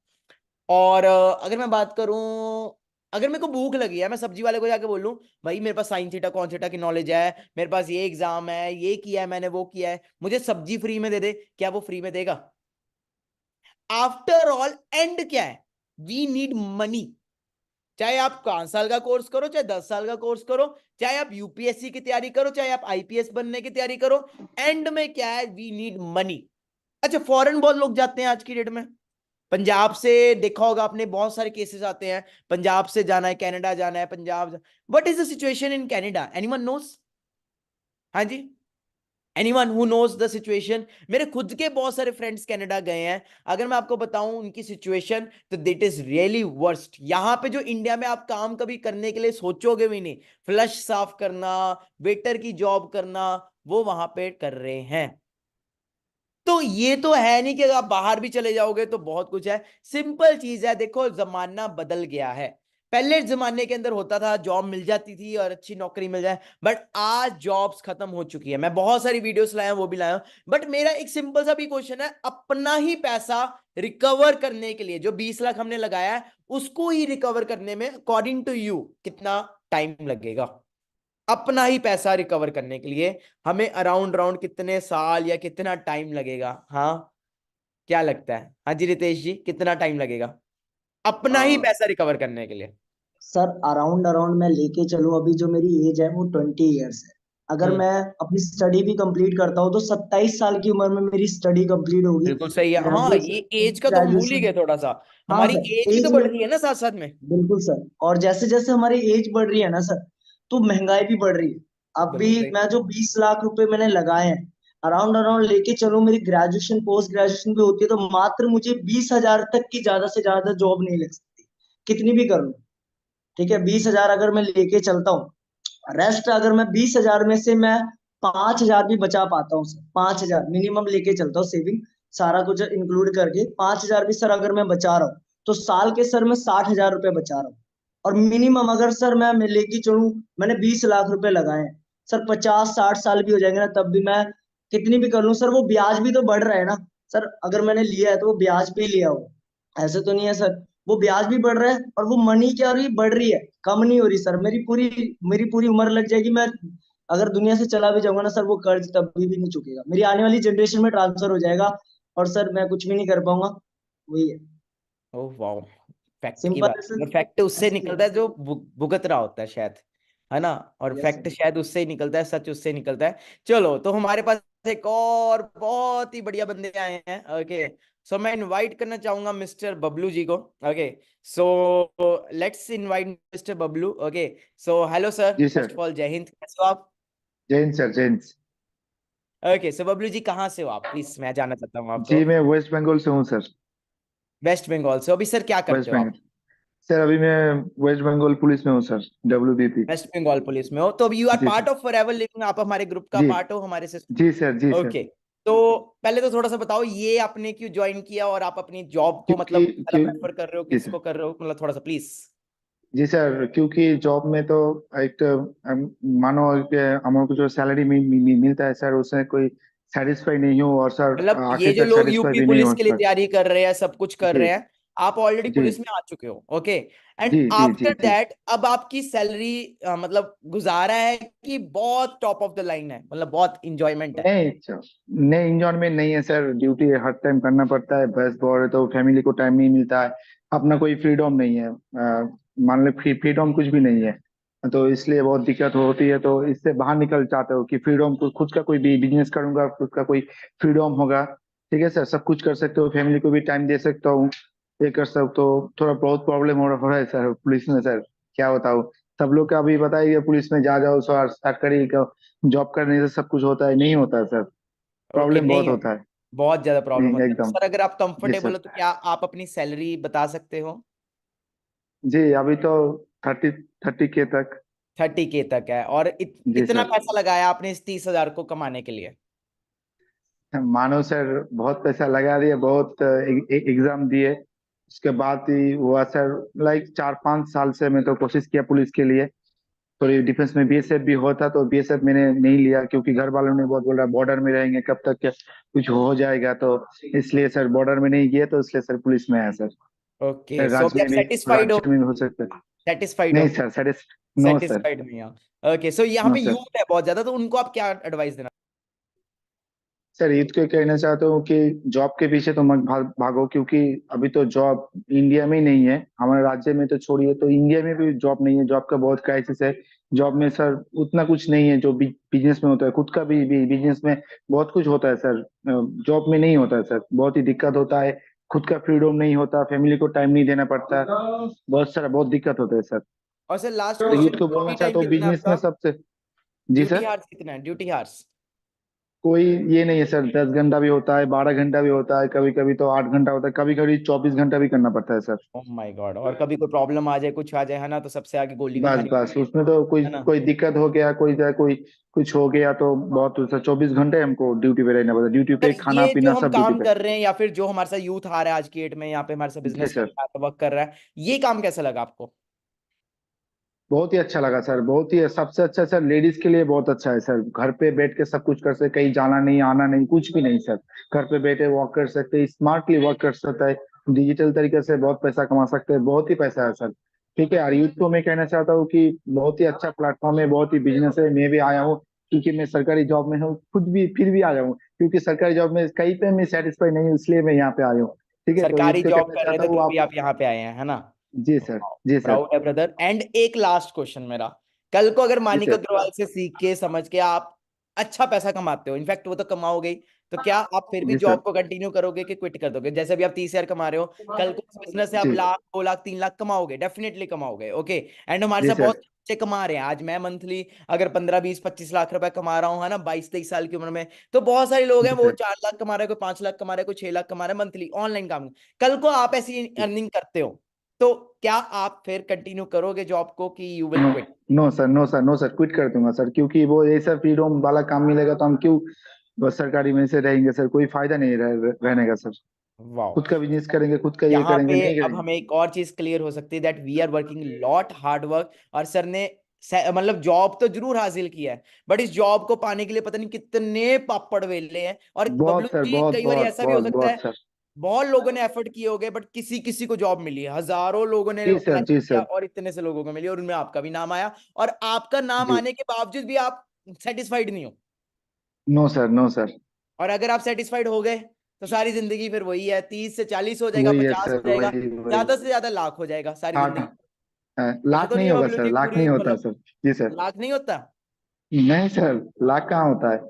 S1: और अगर मैं बात करूं, अगर मेरे को भूख लगी है, मैं सब्जी वाले को जाके बोलूं, भाई मेरे पास साइन थीटा कॉन थीटा की नॉलेज है, मेरे पास ये एग्जाम है, ये किया है मैंने, वो किया है, मुझे सब्जी फ्री में दे दे, क्या वो फ्री में देगा? आफ्टर ऑल एंड क्या है? We need money. चाहे आप 5 साल का कोर्स करो, चाहे 10 साल का कोर्स करो, चाहे आप यूपीएससी की तैयारी करो, चाहे आप आईपीएस बनने की तैयारी करो, एंड में क्या है? We need money. अच्छा, फॉरेन बहुत लोग जाते हैं आज की डेट में, पंजाब से देखा होगा आपने, बहुत सारे केसेस आते हैं, पंजाब से जाना है, कनाडा जाना है, Punjab. What is the situation in Canada? Anyone knows? हाँ जी, anyone who knows the situation? मेरे खुद के बहुत सारे फ्रेंड्स कनाडा गए हैं, अगर मैं आपको बताऊं उनकी सिचुएशन, तो दिट इज रियली वर्स्ट। यहां पे जो इंडिया में आप काम कभी करने के लिए सोचोगे भी नहीं, फ्लश साफ करना, वेटर की जॉब करना, वो वहां पे कर रहे हैं। तो ये तो है नहीं कि अगर आप बाहर भी चले जाओगे तो बहुत कुछ है। सिंपल चीज है, देखो जमाना बदल गया है। पहले जमाने के अंदर होता था जॉब मिल जाती थी और अच्छी नौकरी मिल जाए, बट आज जॉब्स खत्म हो चुकी है। मैं बहुत सारी वीडियोस लाया हूं, वो भी लाया हूं, बट मेरा एक सिंपल सा भी क्वेश्चन है, अपना ही पैसा रिकवर करने के लिए जो 20 लाख हमने लगाया है, उसको ही रिकवर करने में अकॉर्डिंग टू यू कितना टाइम लगेगा? अपना ही पैसा रिकवर करने के लिए हमें अराउंड कितने साल या कितना टाइम लगेगा? हाँ, क्या लगता है? हाँ जी रितेश जी, कितना टाइम लगेगा अपना ही पैसा रिकवर करने के लिए?
S17: सर अराउंड अराउंड मैं लेके चलूं, अभी जो मेरी एज है वो 20 ईयर्स है। अगर मैं अपनी स्टडी भी कंप्लीट करता हूँ तो 27 साल की उम्र में मेरी स्टडी कंप्लीट होगी।
S1: बिल्कुल सही है। हाँ, ये एज का तो हम भूल ही गए
S17: ग्रेजुएशन,
S1: थोड़ा सा।
S17: हाँ
S1: हमारी
S17: सर,
S1: एज भी तो
S17: एज
S1: बढ़
S17: में
S1: रही है ना साथ साथ में।
S17: बिल्कुल सर। और जैसे जैसे हमारी एज बढ़ रही है ना सर, तो महंगाई भी बढ़ रही है। अभी
S1: बिल्कुल सही।
S17: मैं जो 20 लाख रुपए मैंने लगाए हैं, अराउंड अराउंड लेके चलो, मेरी ग्रेजुएशन पोस्ट ग्रेजुएशन भी होती है तो मात्र मुझे 20 हजार तक की ज्यादा से ज्यादा जॉब नहीं लग सकती, कितनी भी कर लूं। ठीक है, 20 हजार अगर मैं लेके चलता हूँ, रेस्ट अगर मैं 20 हजार में से मैं 5 हजार भी बचा पाता हूँ सर, 5 हजार मिनिमम लेके चलता हूँ सेविंग, सारा कुछ इंक्लूड करके 5 हजार भी सर अगर मैं बचा रहा हूँ तो साल के सर मैं 60 हजार रुपए बचा रहा हूँ। और मिनिमम अगर सर मैं लेके चलूँ, मैंने 20 लाख रुपए लगाए हैं सर, 50 60 साल भी हो जाएंगे ना तब भी मैं कितनी भी कर लूँ सर, वो ब्याज भी तो बढ़ रहा है ना सर। अगर मैंने लिया है तो वो ब्याज पे ही लिया हो, ऐसे तो नहीं है सर। वो ब्याज भी बढ़ रहा है और वो मनी क्या हो रही है, बढ़ रही है, कम नहीं हो रही सर। मेरी पूरी उम्र लग जाएगी, मैं अगर दुनिया से चला भी जाऊंगा ना सर, वो कर्ज तभी भी नहीं चुकेगा, मेरी आने वाली जनरेशन में ट्रांसफर हो जाएगा और सर मैं कुछ भी नहीं कर पाऊंगा। वही है,
S1: ओह वाओ, फैक्ट की
S17: सिंपल
S1: बात
S17: है
S1: है। फैक्ट उससे
S17: ऐसे ही
S1: निकलता है जो भुगत रहा होता है शायद, है ना? और
S17: यस
S1: फैक्ट
S17: सर।
S1: शायद उससे ही निकलता है, सच उससे निकलता है। चलो, तो हमारे पास एक और बहुत ही बढ़िया बंदे आए हैं। ओके, सो मैं इनवाइट करना चाहूंगा मिस्टर बबलू जी को। Okay, so let's invite mister Bablu. Okay, so hello sir,
S18: जी
S1: फर्स्ट
S18: सर।
S1: ऑफ ऑल जय हिंद, कैसे हो आप?
S18: जय हिंद सर, जय हिंद।
S1: ओके, सो बबलू जी कहाँ से हो आप, प्लीज मैं जानना चाहता हूँ आपको।
S18: जी मैं वेस्ट बंगाल से हूँ सर।
S1: वेस्ट बंगाल से। अभी सर क्या
S18: वेस्ट
S1: करते हो आप?
S18: बंगाल सर, अभी मैं वेस्ट बंगाल पुलिस में हूँ sir, WBP।
S1: West Bengal police में हो तो अभी यू आर
S18: जी
S1: part
S18: sir.
S1: Of Forever Living, आप हमारे ग्रुप का
S18: जी
S1: पार्ट हो, हमारे से।
S18: जी सर, जी सर।
S1: ओके, तो पहले तो थोड़ा सा बताओ ये आपने क्यों ज्वाइन किया और आप अपनी जॉब को
S18: क्योंकि
S1: मतलब ज्यादा
S18: क्यों
S1: प्रेफर कर रहे हो,
S18: जी सर।
S1: किसको कर रहे हो, मतलब थोड़ा सा प्लीज।
S18: जी सर, क्योंकि जॉब में तो एक मानो कि हमारे को जो सैलरी मिलता है सर, उससे कोई सेटिस्फाई नहीं हूँ, और सर
S1: मतलब ये
S18: आखिर
S1: जो
S18: तक
S1: लोग
S18: सेटिस्फाई
S1: यूपी
S18: भी नहीं
S1: पुलिस
S18: हूँ
S1: के लिए
S18: सर।
S1: तैयारी कर रहे हैं, सब कुछ कर
S18: जी
S1: रहे हैं, आप ऑलरेडी
S18: जी
S1: पुलिस में आ चुके हो। ओके, एंड
S18: जी जी जी
S1: आफ्टर
S18: जी।
S1: दैट अब आपकी सैलरी मतलब गुजारा है कि बहुत टॉप ऑफ द लाइन है, मतलब बहुत इंजॉयमेंट है?
S18: नहीं सर, नहीं इंजॉयमेंट नहीं है सर, ड्यूटी हर टाइम करना पड़ता है, बस बहुत है तो फैमिली को टाइम नहीं मिलता है, अपना कोई फ्रीडम नहीं है, मान लो फ्रीडम कुछ भी नहीं है, तो इसलिए बहुत दिक्कत होती है। तो इससे बाहर निकल चाहते हो कि फ्रीडम, खुद का कोई भी बिजनेस करूंगा, खुद का कोई फ्रीडम होगा। ठीक है सर, सब कुछ कर सकते हो, फैमिली को भी टाइम दे सकता हूँ, ये कर सकते हो। तो थोड़ा बहुत प्रॉब्लम हो रहा है सर पुलिस में सर, क्या बताऊँ। सब लोग का अभी बताइए, पुलिस में जा जाओ सर, सरकारी जॉब करने से सब कुछ होता है, नहीं होता है सर,
S1: ओके,
S18: प्रॉब्लम बहुत
S1: नहीं,
S18: होता है।
S1: बहुत ज्यादा प्रॉब्लम
S18: नहीं
S1: होता है तो
S18: एकदम।
S1: सर अगर आप
S18: जी
S1: कंफर्टेबल
S18: सर।
S1: हो तो क्या आप अपनी सैलरी बता सकते हो?
S18: जी अभी तो 30 के तक।
S1: 30K तक है, और
S18: जी
S1: कितना
S18: सर।
S1: पैसा लगाया आपने इस 30,000 को कमाने के लिए?
S18: मानो सर बहुत पैसा लगा दिए, बहुत एग्जाम दिए, उसके बाद ही हुआ सर। लाइक 4 5 साल से मैं तो कोशिश किया पुलिस के लिए, थोड़ी डिफेंस में BSF भी होता, तो BSF मैंने नहीं लिया, क्योंकि घर वालों ने बहुत बोला बॉर्डर में रहेंगे कब तक, क्या कुछ हो जाएगा, तो इसलिए सर बॉर्डर में नहीं गए, तो इसलिए सर पुलिस में आया सर।
S1: ओके, सो
S18: राज्य
S1: अभी आप
S18: में भी,
S1: सेटिस्फाइड हो?
S18: राज्य में भी हो सकता है।
S1: सेटिस्फाइड हो?
S18: नहीं सर, नो सर।
S1: सेटिस्फाइड नहीं हो? ओके, सो यहाँ
S18: नो
S1: पे
S18: सर।
S1: यूथ है बहुत ज्यादा, तो उनको आप क्या एडवाइस देना?
S18: सर ईद को कहना चाहता हूँ कि जॉब के पीछे तो मत भागो, क्योंकि अभी तो जॉब इंडिया में ही नहीं है, हमारे राज्य में तो छोड़िए, तो इंडिया में भी जॉब नहीं है, जॉब का बहुत क्राइसिस है। जॉब में सर उतना कुछ नहीं है जो बिजनेस में होता है, खुद का भी बिजनेस में बहुत कुछ होता है सर, जॉब में नहीं होता है सर, बहुत ही दिक्कत होता है, खुद का फ्रीडम नहीं होता, फैमिली को टाइम नहीं देना पड़ता, बहुत सारा बहुत दिक्कत होता है सर।
S1: और सर लास्ट
S18: तो
S1: क्वेश्चन,
S18: यूथ को बोलना
S1: ड्यूटी टाइम
S18: चाहता हूँ
S1: कितना है
S18: बिजनेस में
S1: आपका?
S18: सबसे। जी
S1: ड्यूटी
S18: सर।
S1: हार्स कितना है, ड्यूटी हार्स?
S18: कोई ये नहीं है सर, 10 घंटा भी होता है, 12 घंटा भी होता है, कभी कभी तो 8 घंटा होता है, कभी कभी 24 घंटा भी करना पड़ता है सर।
S1: ओह माय गॉड, और कभी कोई प्रॉब्लम आ जाए, कुछ आ जाए, है ना, तो सबसे आगे गोली भी
S18: बस
S1: खानी
S18: बस
S1: पड़ती
S18: उसमें तो कोई
S1: है ना?
S18: कोई दिक्कत हो गया, कोई कुछ हो गया तो बहुत सर, 24 घंटे हमको ड्यूटी पे रहना पड़ता है, ड्यूटी
S1: सर
S18: पे खाना
S1: ये जो
S18: पीना
S1: हम
S18: सब ड्यूटी
S1: काम
S18: पे।
S1: कर रहे हैं या फिर जो हमारे साथ यूथ आ रहा है आज की डेट में यहाँ पे हमारे साथ
S18: जी
S1: बिजनेस कर
S18: सर।
S1: रहा है, वर्क कर रहा है, ये काम कैसा लगा आपको?
S18: बहुत ही अच्छा लगा सर, बहुत ही सबसे अच्छा सर, लेडीज के लिए बहुत अच्छा है सर, घर पे बैठ के सब कुछ कर सकते, कहीं जाना नहीं आना नहीं कुछ भी नहीं सर, घर पे बैठे वॉक कर सकते, स्मार्टली वर्क कर सकता है, डिजिटल तरीके से बहुत पैसा कमा सकते हैं, बहुत ही पैसा है सर। ठीक है, और यूथ को मैं कहना चाहता हूँ कि बहुत ही अच्छा प्लेटफॉर्म है, बहुत ही बिजनेस है, मैं भी आया हूँ, क्योंकि मैं सरकारी जॉब में हूँ खुद भी, फिर भी आया हूँ, क्योंकि सरकारी जॉब में कहीं पे मैं सेटिस्फाई नहीं हूँ, इसलिए मैं यहाँ पे आया हूँ। ठीक है, तो
S1: सरकारी
S18: इसलिए
S1: जॉब
S18: कहना
S1: कर रहे
S18: चाहता
S1: थे
S18: हूँ
S1: तो भी
S18: आप।
S1: आप यहाँ पे आए हैं, है ना?
S18: जी सर, जी सर,
S1: प्राउड है ब्रदर। एंड एक लास्ट क्वेश्चन मेरा, कल को अगर
S18: जी
S1: मानिक
S18: सर।
S1: अग्रवाल से सीख के समझ के आप अच्छा पैसा कमाते हो, इनफैक्ट वो तो कमाओगे ही, तो क्या आप फिर भी
S18: जी
S1: जॉब
S18: सर।
S1: को कंटिन्यू करोगे कि क्विट कर दोगे? जैसे अभी आप 30,000 कमा रहे हो, कल को इस बिजनेस से आप
S18: जी
S1: लाख, 2 लाख, 3 लाख कमाओगे, डेफिनेटली कमाओगे। ओके, एंड हमारे
S18: जी
S1: साथ बहुत
S18: सर।
S1: बच्चे कमा रहे हैं। आज मैं मंथली अगर 15, 20, 25 लाख रुपए कमा रहा हूँ, है ना, 22, 23 साल की उम्र में, तो बहुत सारे लोग हैं
S18: जी
S1: वो
S18: सर।
S1: 4 लाख कमा रहे हैं, कोई 5 लाख कमा रहा है, कोई 6 लाख कमा रहा है मंथली ऑनलाइन काम। कल को आप ऐसी अर्निंग करते हो तो क्या आप फिर कंटिन्यू करोगे जॉब को कि you will
S18: no,
S1: quit?
S18: No sir, no sir, no sir, quit कर दूंगा सर, क्योंकि वो ऐसा फ्रीडम वाला काम मिलेगा तो हम क्यों बस सरकारी में से रहेंगे सर? कोई फायदा नहीं रहने का सर।
S1: वाओ।
S18: खुद का बिजनेस करेंगे, खुद का ये
S1: यहाँ
S18: करेंगे,
S1: पे
S18: नहीं
S1: अब
S18: करेंगे।
S1: हमें एक और चीज क्लियर हो सकती है, that we are working lot hard work. और सर ने मतलब जॉब तो जरूर हासिल किया है, बट इस जॉब को पाने के लिए पता नहीं कितने पापड़ बेले हैं। और बबलू
S18: बहुत सर,
S1: जी,
S18: बहुत
S1: कई बार
S18: बहुत
S1: ऐसा भी हो
S18: बहुत
S1: सकता
S18: बहुत
S1: है
S18: सर।
S1: बहुत लोगों ने एफर्ट किए होंगे, बट किसी किसी को जॉब मिली है, हजारों लोगों ने
S18: जी
S1: अप्लाई
S18: सर, जी
S1: किया
S18: सर।
S1: और इतने से लोगों को मिली, और उनमें आपका भी नाम आया, और आपका नाम
S18: जी।
S1: आने के बावजूद भी आप सेटिस्फाइड नहीं हो।
S18: No sir, no sir.
S1: और अगर आप सेटिस्फाइड हो गए तो सारी जिंदगी फिर वही है, 30 से 40 हो जाएगा,
S18: वही है
S1: 50 हो
S18: सर,
S1: जाएगा,
S18: वही वही।
S1: ज्यादा से ज्यादा लाख हो जाएगा सारी
S18: लाख,
S1: जिंदगी। ऐसा
S18: लाख
S1: तो नहीं
S18: नहीं
S1: है
S18: होगा
S1: बबलू
S18: सर,
S1: जी,
S18: लाख
S1: पूरी
S18: नहीं होता
S1: मतलब
S18: सर। जी सर।
S1: लाख नहीं होता?
S18: नहीं सर, लाख कहाँ होता है?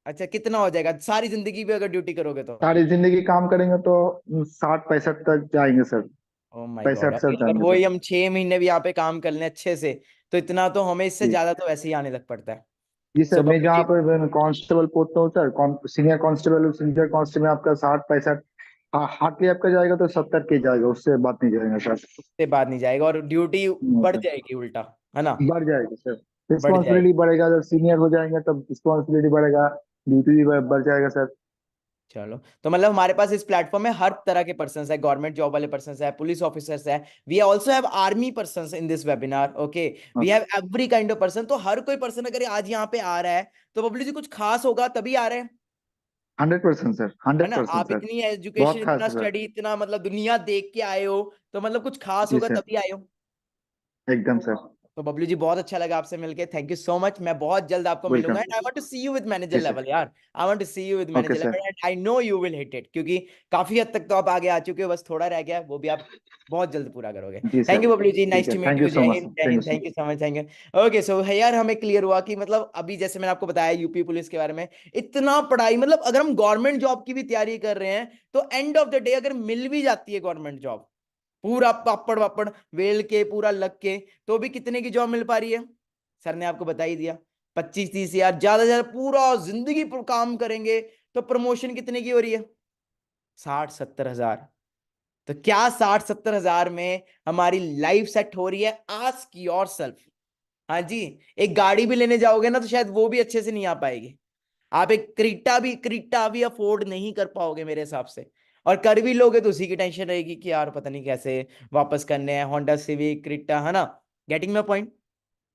S1: अच्छा, कितना हो जाएगा सारी जिंदगी भी अगर ड्यूटी करोगे तो?
S18: सारी जिंदगी काम करेंगे तो 60 65 तक जाएंगे सर।
S1: Oh my God.
S18: 65
S1: अभी
S18: तक
S1: अगर
S18: जाएंगे
S1: वही
S18: सर।
S1: हम 6 महीने भी यहाँ पे काम कर लें अच्छे से, तो इतना तो हमें इससे
S18: जी
S1: ज्यादा तो वैसे ही आने लग पड़ता है।
S18: जी
S1: सो
S18: सर, मैं
S1: बबलू
S18: जहाँ
S1: जी,
S18: पर कांस्टेबल पोस्ट हूँ sir, senior constable, senior constable में आपका 60 65, हार्डली आपका जाएगा तो 70 के जाएगा, उससे बात नहीं जाएगा सर।
S1: उससे बात नहीं जाएगा और ड्यूटी
S18: नो
S1: बढ़
S18: सर,
S1: जाएगी उल्टा, है ना?
S18: बढ़ जाएगा सर।
S1: बढ़ जाएगी।
S18: रिस्पॉन्सिबिलिटी बढ़ेगा, जब सीनियर हो जाएंगे तब रिस्पॉन्सिबिलिटी बढ़ेगा, ड्यूटी भी बढ़ जाएगा सर।
S1: चलो, तो मतलब हमारे पास इस प्लेटफॉर्म में हर तरह के पर्सन है, गवर्नमेंट जॉब वाले पर्सन है, पुलिस ऑफिसर्स है, we also have army person in this webinar. Okay, we have every kind of person. तो हर कोई पर्सन अगर आज यहाँ पे आ रहा है तो बबलू जी कुछ खास होगा तभी आ रहे हैं,
S18: 100% सर,
S1: है ना?
S18: 100%
S1: आप
S18: सर।
S1: इतनी एजुकेशन,
S18: बहुत खास
S1: इतना
S18: है सर।
S1: स्टडी, इतना मतलब दुनिया देख के आए हो, तो मतलब कुछ खास
S18: जी
S1: होगा
S18: सर,
S1: तभी आए हो।
S18: एकदम सर।
S1: तो बबलू जी, बहुत अच्छा लगा आपसे मिलके, थैंक यू सो मच। मैं बहुत जल्द आपको
S18: वेलकम।
S1: मिलूंगा, and I want to see you with manager
S18: जी सर।
S1: लेवल यार। I want to see you with
S18: okay
S1: manager
S18: sir.
S1: Level, and I know you will hit it, क्योंकि काफी हद तक तो आप आगे आ चुके हो, बस थोड़ा रह गया है, वो भी आप बहुत जल्द पूरा करोगे।
S18: जी
S1: thank
S18: sir.
S1: You Bablu ji,
S18: ठीक
S1: नाइस
S18: है,
S1: to meet
S18: thank you
S1: you.
S18: So
S1: जय
S18: मच,
S1: हिंद, जय
S18: थैंक यू
S1: हिंद,
S18: so
S1: thank you so much, thank you. Okay, so यार हमें क्लियर हुआ कि मतलब अभी जैसे मैंने आपको बताया यूपी पुलिस के बारे में, इतना पढ़ाई, मतलब अगर हम गवर्नमेंट जॉब की भी तैयारी कर रहे हैं तो एंड ऑफ द डे अगर मिल भी जाती है गवर्नमेंट जॉब, पूरा पापड़ वापड़ वेल के पूरा लग के, तो भी कितने की जॉब मिल पा रही है? सर ने आपको बता ही दिया, 25 30 हजार, ज्यादा से ज्यादा पूरा जिंदगी काम करेंगे तो प्रमोशन कितने की हो रही है? 60 70 हजार। तो क्या 60 70 हजार में हमारी लाइफ सेट हो रही है? Ask your self. हाँ जी, एक गाड़ी भी लेने जाओगे ना तो शायद वो भी अच्छे से नहीं आ पाएगी। आप एक क्रीटा भी अफोर्ड नहीं कर पाओगे मेरे हिसाब से, और कर भी लोगे तो उसी की टेंशन रहेगी कि यार पता नहीं कैसे वापस करने हैं, होंडा सिविक, क्रीटा, है ना? Getting my point?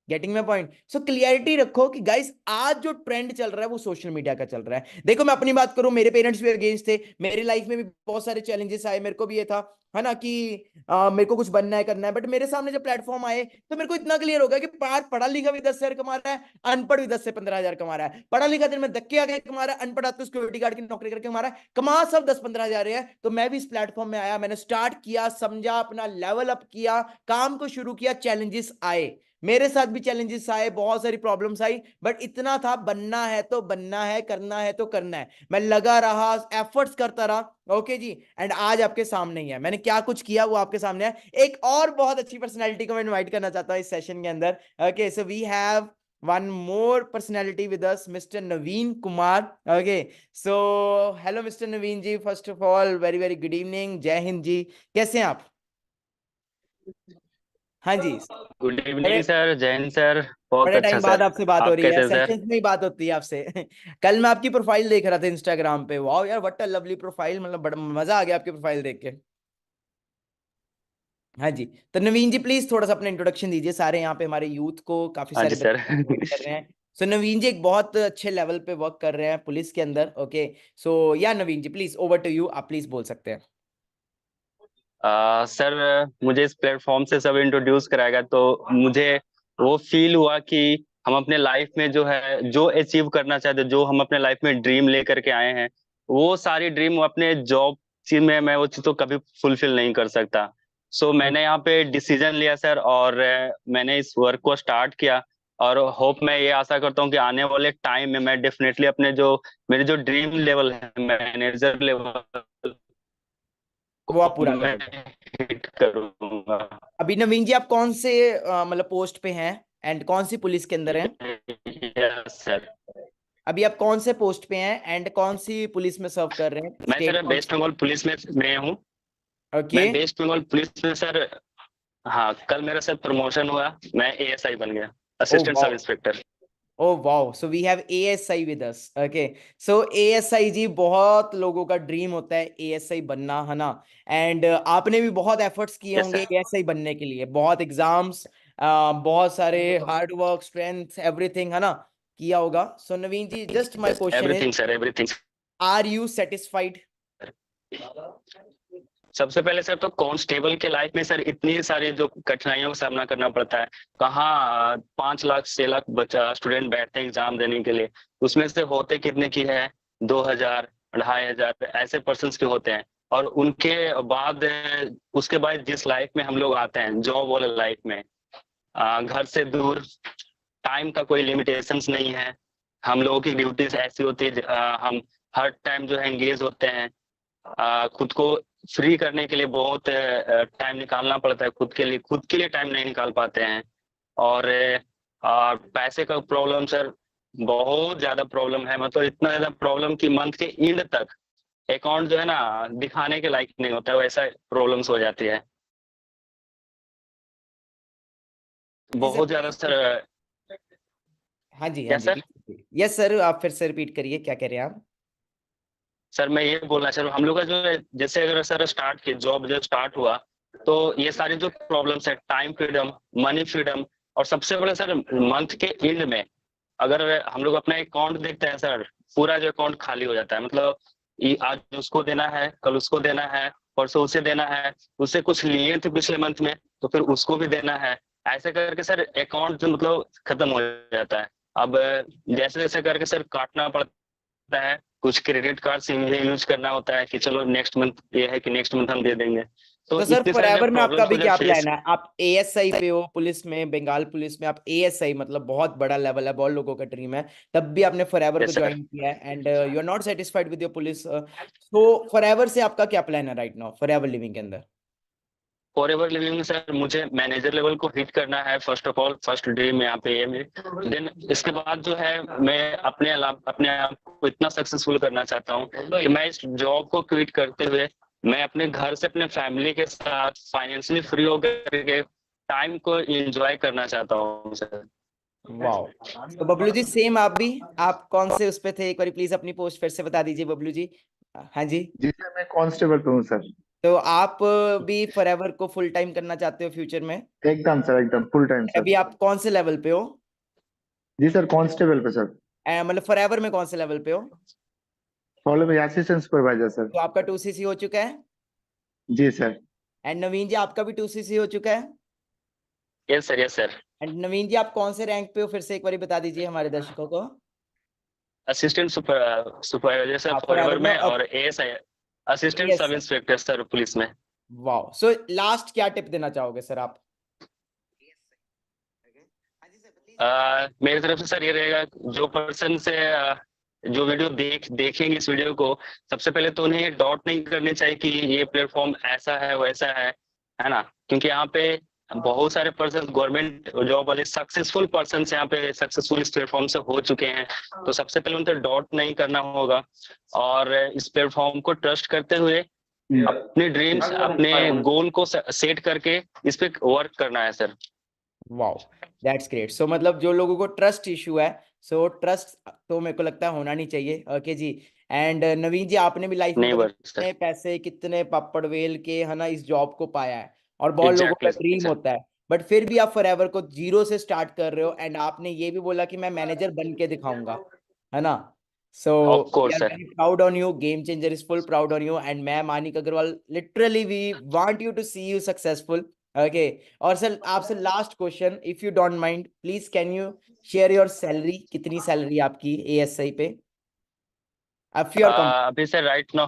S1: Getting my point? So clarity रखो कि गाइस आज जो ट्रेंड चल रहा है वो सोशल मीडिया का चल रहा है। देखो मैं अपनी बात करूं, मेरे पेरेंट्स भी अगेंस्ट थे, मेरी लाइफ में भी बहुत सारे चैलेंजेस आए, मेरे को भी ये था, है ना, कि मेरे को कुछ बनना है, करना है, बट मेरे सामने जब प्लेटफॉर्म आए तो मेरे को इतना क्लियर हो गया कि पढ़ा लिखा भी 10 हजार कमा रहा है, अनपढ़ भी 10 से 15 हजार कमा रहा है। पढ़ा लिखा दिन में धक्के आके कमा रहा है, अनपढ़ तो सिक्योरिटी गार्ड की नौकरी करके कमा रहा है, कमा सब 10 15 हजार है। तो मैं भी इस प्लेटफॉर्म में आया, मैंने स्टार्ट किया, समझा, अपना लेवल अप किया, काम को शुरू किया, चैलेंजेस आए, मेरे साथ भी चैलेंजेस आए, बहुत सारी प्रॉब्लम्स आई, बट इतना था, बनना है तो बनना है, करना है तो करना है। मैं लगा रहा, एफर्ट्स करता रहा। ओके जी, एंड आज आपके सामने ही है, मैंने क्या कुछ किया वो आपके सामने है। एक और बहुत अच्छी पर्सनैलिटी को मैं इन्वाइट करना चाहता हूँ इस सेशन के अंदर। Okay, so we have one more personality with us, Mr. Naveen Kumar. Okay, so hello Mr. Naveen ji, first of all very very good evening, जय हिंद जी, कैसे हैं आप? हाँ जी,
S19: गुड
S1: बड़े
S19: इवनिंग सर, जैन सर। बहुत
S1: बड़े
S19: अच्छा
S1: टाइम बाद
S19: सर।
S1: आपसे बात हो
S19: आप
S1: रही है,
S19: कैसे हैं सर?
S1: सेशंस में ही बात होती है आपसे। कल मैं आपकी प्रोफाइल देख रहा था इंस्टाग्राम पे, वाह यार व्हाट अ लवली प्रोफाइल, मतलब बड़ा मजा आ गया आपकी प्रोफाइल देख के। हाँ जी, तो नवीन जी प्लीज थोड़ा सा अपना इंट्रोडक्शन दीजिए, सारे यहाँ पे हमारे यूथ को काफी
S19: हाँ
S1: सारे
S19: जी सर।
S1: बच्चे कर रहे हैं। सो नवीन जी एक बहुत अच्छे लेवल पे वर्क कर रहे हैं पुलिस के अंदर। ओके, सो या नवीन जी प्लीज ओवर टू यू, आप प्लीज बोल सकते हैं।
S19: सर मुझे इस प्लेटफॉर्म से सब इंट्रोड्यूस कराएगा तो मुझे वो फील हुआ कि हम अपने लाइफ में जो है जो अचीव करना चाहते हैं, जो हम अपने लाइफ में ड्रीम लेकर के आए हैं, वो सारी ड्रीम अपने जॉब चीज में मैं वो चीज तो कभी फुलफिल नहीं कर सकता। सो मैंने यहाँ पे डिसीजन लिया सर, और मैंने इस वर्क को स्टार्ट किया, और होप मैं ये आशा करता हूँ कि आने वाले टाइम में मैं डेफिनेटली अपने जो मेरे जो ड्रीम लेवल है मैनेजर लेवल
S1: वो आप पूरा
S19: मैं
S1: करोगे।
S19: हिट करूंगा।
S1: अभी नवीन जी आप कौन से मतलब पोस्ट पे हैं एंड कौन सी पुलिस के अंदर हैं?
S19: Yes sir.
S1: अभी आप कौन से पोस्ट पे हैं एंड कौन सी पुलिस में सर्व कर रहे हैं?
S19: मैं
S1: state
S19: sir West Bengal police में हूँ।
S1: ओके।
S19: मैं वेस्ट बंगाल पुलिस में सर, हाँ कल मेरा सर प्रमोशन हुआ, मैं एएसआई बन गया, assistant sub inspector.
S1: Oh wow, so we have ASI with us. Okay, so ASI जी बहुत लोगों का ड्रीम होता है ASI बनना, है ना? एंड आपने भी बहुत एफर्ट्स किए होंगे ASI बनने के लिए, बहुत एग्जाम्स, बहुत सारे हार्ड वर्क, स्ट्रेंथ, एवरीथिंग, है ना, किया होगा। So Naveen ji, just my question
S19: everything
S1: is,
S19: sir, everything.
S1: Are you satisfied?
S19: सबसे पहले सर तो कांस्टेबल के लाइफ में सर इतनी सारी जो कठिनाइयों का सामना करना पड़ता है, कहाँ 5 लाख 6 लाख बच्चा स्टूडेंट बैठते हैं एग्जाम देने के लिए, उसमें से होते कितने की है 2000 2500 ऐसे पर्सन्स के होते हैं। और उनके बाद उसके बाद जिस लाइफ में हम लोग आते हैं, जॉब वाले लाइफ में, घर से दूर, टाइम का कोई लिमिटेशंस नहीं है, हम लोगों की ड्यूटीज ऐसी होती है, हम हर टाइम जो है एंगेज होते हैं, खुद को फ्री करने के लिए बहुत टाइम निकालना पड़ता है, खुद के लिए टाइम नहीं निकाल पाते हैं। और पैसे का प्रॉब्लम सर बहुत ज्यादा प्रॉब्लम है, मतलब इतना ज्यादा प्रॉब्लम कि मंथ के एंड तक अकाउंट जो है ना दिखाने के लायक नहीं होता है, वैसा प्रॉब्लम्स हो जाती है बहुत ज्यादा सर।
S1: हाँ जी,
S19: क्या सर?
S1: यस सर, आप फिर से रिपीट करिए, क्या कह रहे हैं आप?
S19: सर मैं ये बोलना चाह रहा हूँ, हम लोग का जो है, जैसे अगर सर स्टार्ट किया, जॉब जब स्टार्ट हुआ तो ये सारी जो प्रॉब्लम्स है, टाइम फ्रीडम, मनी फ्रीडम, और सबसे बड़ा सर मंथ के एंड में अगर हम लोग अपना अकाउंट देखते हैं सर, पूरा जो अकाउंट खाली हो जाता है, मतलब आज उसको देना है, कल उसको देना है, परसों उसे देना है, उससे कुछ लिए थे पिछले मंथ में तो फिर उसको भी देना है, ऐसे करके सर अकाउंट जो मतलब खत्म हो जाता है। अब जैसे जैसे करके सर काटना पड़ता है, कुछ क्रेडिट कार्ड यूज करना होता है कि चलो नेक्स्ट मंथ ये है कि नेक्स्ट मंथ हम दे देंगे।
S1: तो सर
S19: इतने सारे
S1: फॉरएवर में आपका
S19: प्रॉब्लम्स
S1: भी
S19: को
S1: क्या
S19: जब फेस,
S1: प्लान है? आप एएसआई पे हो पुलिस में, बंगाल पुलिस में आप एएसआई, मतलब बहुत बड़ा लेवल है, बहुत लोगों का ड्रीम है, तब भी आपने फॉरएवर को ज्वाइन किया है and you are not satisfied with your police. तो फॉरएवर से आपका क्या प्लान है राइट नाउ फॉरएवर लिविंग के अंदर?
S19: फॉरएवर लिविंग में सर मुझे मैनेजर लेवल को हिट करना है, first of all, first dream यहाँ पे ये मेरे। देन इसके बाद जो है मैं अपने आप को इतना सक्सेसफुल करना चाहता हूँ कि मैं इस जॉब को क्विट करते हुए मैं अपने घर से अपने फैमिली के साथ फाइनेंशियली फ्री होकर के टाइम को एंजॉय करना चाहता हूँ सर।
S1: वाओ। तो बबलू जी सेम आप भी, आप कौन से उस पे थे? एक बार प्लीज अपनी पोस्ट फिर से बता दीजिए बबलू जी। हाँ जी
S18: जी सर, मैं कांस्टेबल पे हूँ सर।
S1: तो आप भी फॉरएवर को फुल टाइम करना चाहते हो फ्यूचर में?
S18: एकदम सर, एकदम फुल टाइम सर।
S1: अभी आप कौन से लेवल पे हो?
S18: जी सर, कांस्टेबल पे सर।
S1: मतलब फॉरएवर में कौन से लेवल पे हो?
S18: फॉलो में असिस्टेंट सुपरवाइजर सर।
S1: तो आपका 2cc हो चुका है?
S18: जी सर।
S1: एंड नवीन जी आपका भी 2cc हो चुका है?
S19: Yes sir, yes sir.
S1: And Naveen ji आप कौन से रैंक पे हो, फिर से एक बार बता दीजिए हमारे दर्शकों को।
S19: असिस्टेंट सुपरवाइजर सर फॉरएवर में, और ASI assistant sub inspector sir police में।
S1: वाओ। सो लास्ट क्या टिप देना चाहोगे सर आप?
S19: मेरी तरफ से सर ये रहेगा, जो पर्सन से जो वीडियो देखेंगे इस वीडियो को, सबसे पहले तो उन्हें डॉट नहीं करनी चाहिए कि ये प्लेटफॉर्म ऐसा है वैसा है ना, क्योंकि यहाँ पे बहुत सारे पर्सन, गवर्नमेंट जॉब वाले सक्सेसफुल पर्सन यहाँ पे सक्सेसफुल इस प्लेटफॉर्म से हो चुके हैं, तो सबसे पहले उनको डॉट नहीं करना होगा और इस प्लेटफॉर्म को ट्रस्ट करते हुए अपने ड्रीम्स, अपने गोल को सेट करके इस पे वर्क करना है sir.
S1: Wow, that's great. So मतलब जो लोगों को ट्रस्ट इशू है, सो ट्रस्ट तो मेरे को लगता है होना नहीं चाहिए। Okay ji. एंड नवीन जी आपने भी लाइफ में कितने पैसे, कितने पापड़ वेल के, है ना, इस जॉब को पाया है, और बहुत लोगों का ड्रीम होता है, बट फिर भी आप फॉरएवर को जीरो से स्टार्ट कर रहे हो, एंड आपने ये भी बोला कि मैं मैनेजर बन के दिखाऊंगा, है ना। So we are very proud on you, game changer is full proud on you, and मैं Manik Agarwal literally we want you to see you successful. Okay और सर आपसे last question, if you don't mind please can you share your salary, कितनी salary आपकी ASI पे, if you are
S19: अभी sir right now,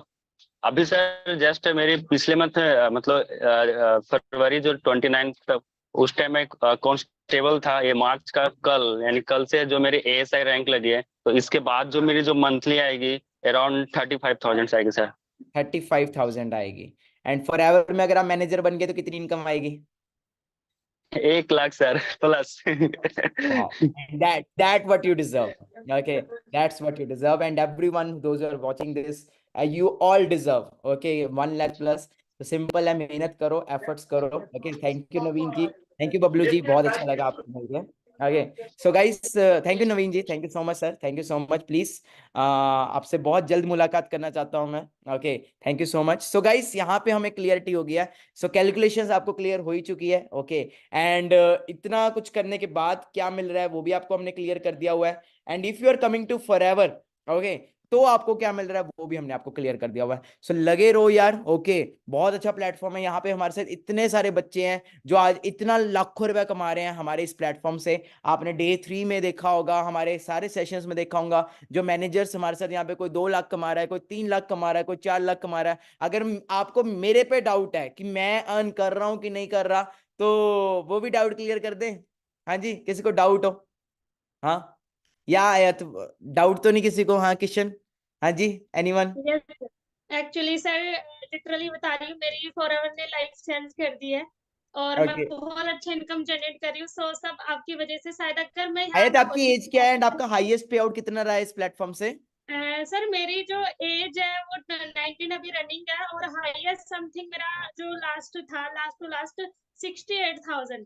S19: अभी sir just मेरी पिछले month मतलब फरवरी जो 29 उस टाइम में कांस्टेबल था, ये मार्च का कल यानी कल से जो मेरी ASI रैंक लगी है, तो इसके बाद जो मेरी जो मंथली आएगी अराउंड 35,000 आएगी सर।
S1: 35,000 आएगी। एंड फॉर एवर में अगर आप मैनेजर बन गए तो कितनी इनकम आएगी?
S19: 1 lakh sir plus.
S1: Wow. That what you deserve. Okay, that's what you deserve, and everyone those who are watching this, you all deserve. Okay, 1 lakh plus. तो सिंपल है, मेहनत करो, एफर्ट्स करो। Okay, thank you Naveen ji, thank you Bablu ji, बहुत अच्छा लगा आपको मिलके। Okay so guys, thank you Naveen ji, thank you so much sir, thank you so much. Please आपसे बहुत जल्द मुलाकात करना चाहता हूं मैं। Okay thank you so much. So guys, यहाँ पे हमें क्लियरिटी हो गया, सो कैलकुलेशंस आपको क्लियर हो ही चुकी है। ओके एंड इतना कुछ करने के बाद क्या मिल रहा है वो भी आपको हमने क्लियर कर दिया हुआ है। And if you are coming to Forever, okay, तो आपको क्या मिल रहा है वो भी हमने आपको क्लियर कर दिया हुआ है। सो लगे रहो यार। ओके बहुत अच्छा प्लेटफॉर्म है, यहाँ पे हमारे साथ इतने सारे बच्चे हैं जो आज इतना लाखों रुपए कमा रहे हैं हमारे इस प्लेटफॉर्म से। आपने डे 3 में देखा होगा, हमारे सारे सेशंस में देखा होगा, जो मैनेजर्स हमारे साथ यहाँ पे कोई 2 लाख कमा रहा है, कोई 3 लाख कमा रहा है, कोई 4 लाख कमा रहा है। अगर आपको मेरे पे डाउट है कि मैं अर्न कर रहा हूँ कि नहीं कर रहा, तो वो भी डाउट क्लियर कर दें। हाँ जी, किसी को डाउट हो? हाँ या तो डाउट तो नहीं किसी को? हाँ किशन, हाँ जी, एनीवन?
S7: एक्चुअली सर लिटरली बता रही हूँ, मेरी फॉरएवर ने लाइफ चेंज कर दी है और मैं
S1: Okay.
S7: बहुत अच्छा इनकम जनरेट कर रही हूँ। सो सब आपकी वजह से, शायद अगर मैं
S1: आयत
S7: यहाँ
S1: आपकी एज क्या है एंड आपका हाईएस्ट पे आउट कितना रहा है इस प्लेटफॉर्म से?
S7: सर मेरी जो एज है वो 19 अभी रनिंग है और हाईएस्ट समथिंग मेरा जो लास्ट था, लास्ट टू लास्ट 68,000।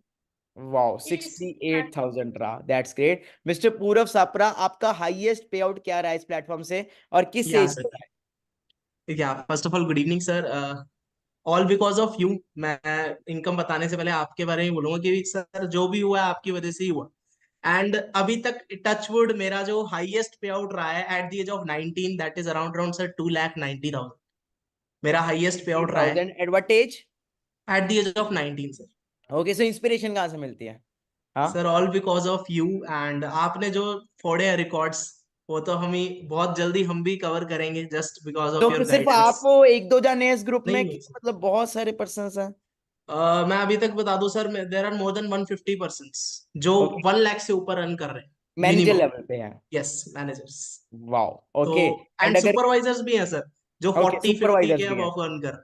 S1: वाओ, 68,000 रहा, दैट्स ग्रेट। मिस्टर पूरव सापरा, आपका हाईएस्ट पे आउट क्या रहा है इस प्लेटफॉर्म से और किस
S20: या
S1: एज
S20: सर,
S1: पे रहा है?
S20: या first of all good evening sir, all because of you. मैं इनकम बताने से पहले आपके बारे में बोलूंगा कि सर जो भी हुआ है आपकी वजह से ही हुआ। एंड अभी तक टचवुड मेरा जो हाईएस्ट पे आउट रहा है at the age of 19, that is around sir 2,90,000 मेरा हाईएस्ट पे आउट रहा है।
S1: At what age?
S20: At the age of 19 sir.
S1: Okay, so inspiration कहाँ से मिलती है? हाँ
S20: sir all because of you, and आपने जो फोड़े हैं रिकॉर्ड्स, वो तो हम ही बहुत जल्दी हम भी कवर करेंगे जस्ट बिकॉज
S1: तो
S20: ऑफ योर
S1: सिर्फ
S20: गाइडेंस।
S1: आप वो 1-2 जाने हैं इस ग्रुप में
S20: नहीं
S1: कि मतलब बहुत सारे पर्सन्स हैं?
S20: मैं अभी तक बता दूं sir, there are more than 150 persons जो
S1: Okay.
S20: 1 लाख से ऊपर रन कर रहे हैं
S1: मैनेजर
S20: मिनिमम।
S1: लेवल पे हैं?
S20: Yes, managers.
S1: वाओ,
S20: तो
S1: ओके।
S20: एंड
S1: एंड अगर
S20: सुपरवाइजर्स भी हैं सर जो
S1: ओके
S20: 40-50
S1: सुपरवाइजर्स
S20: के
S1: भी हैं,
S20: अब अर्न कर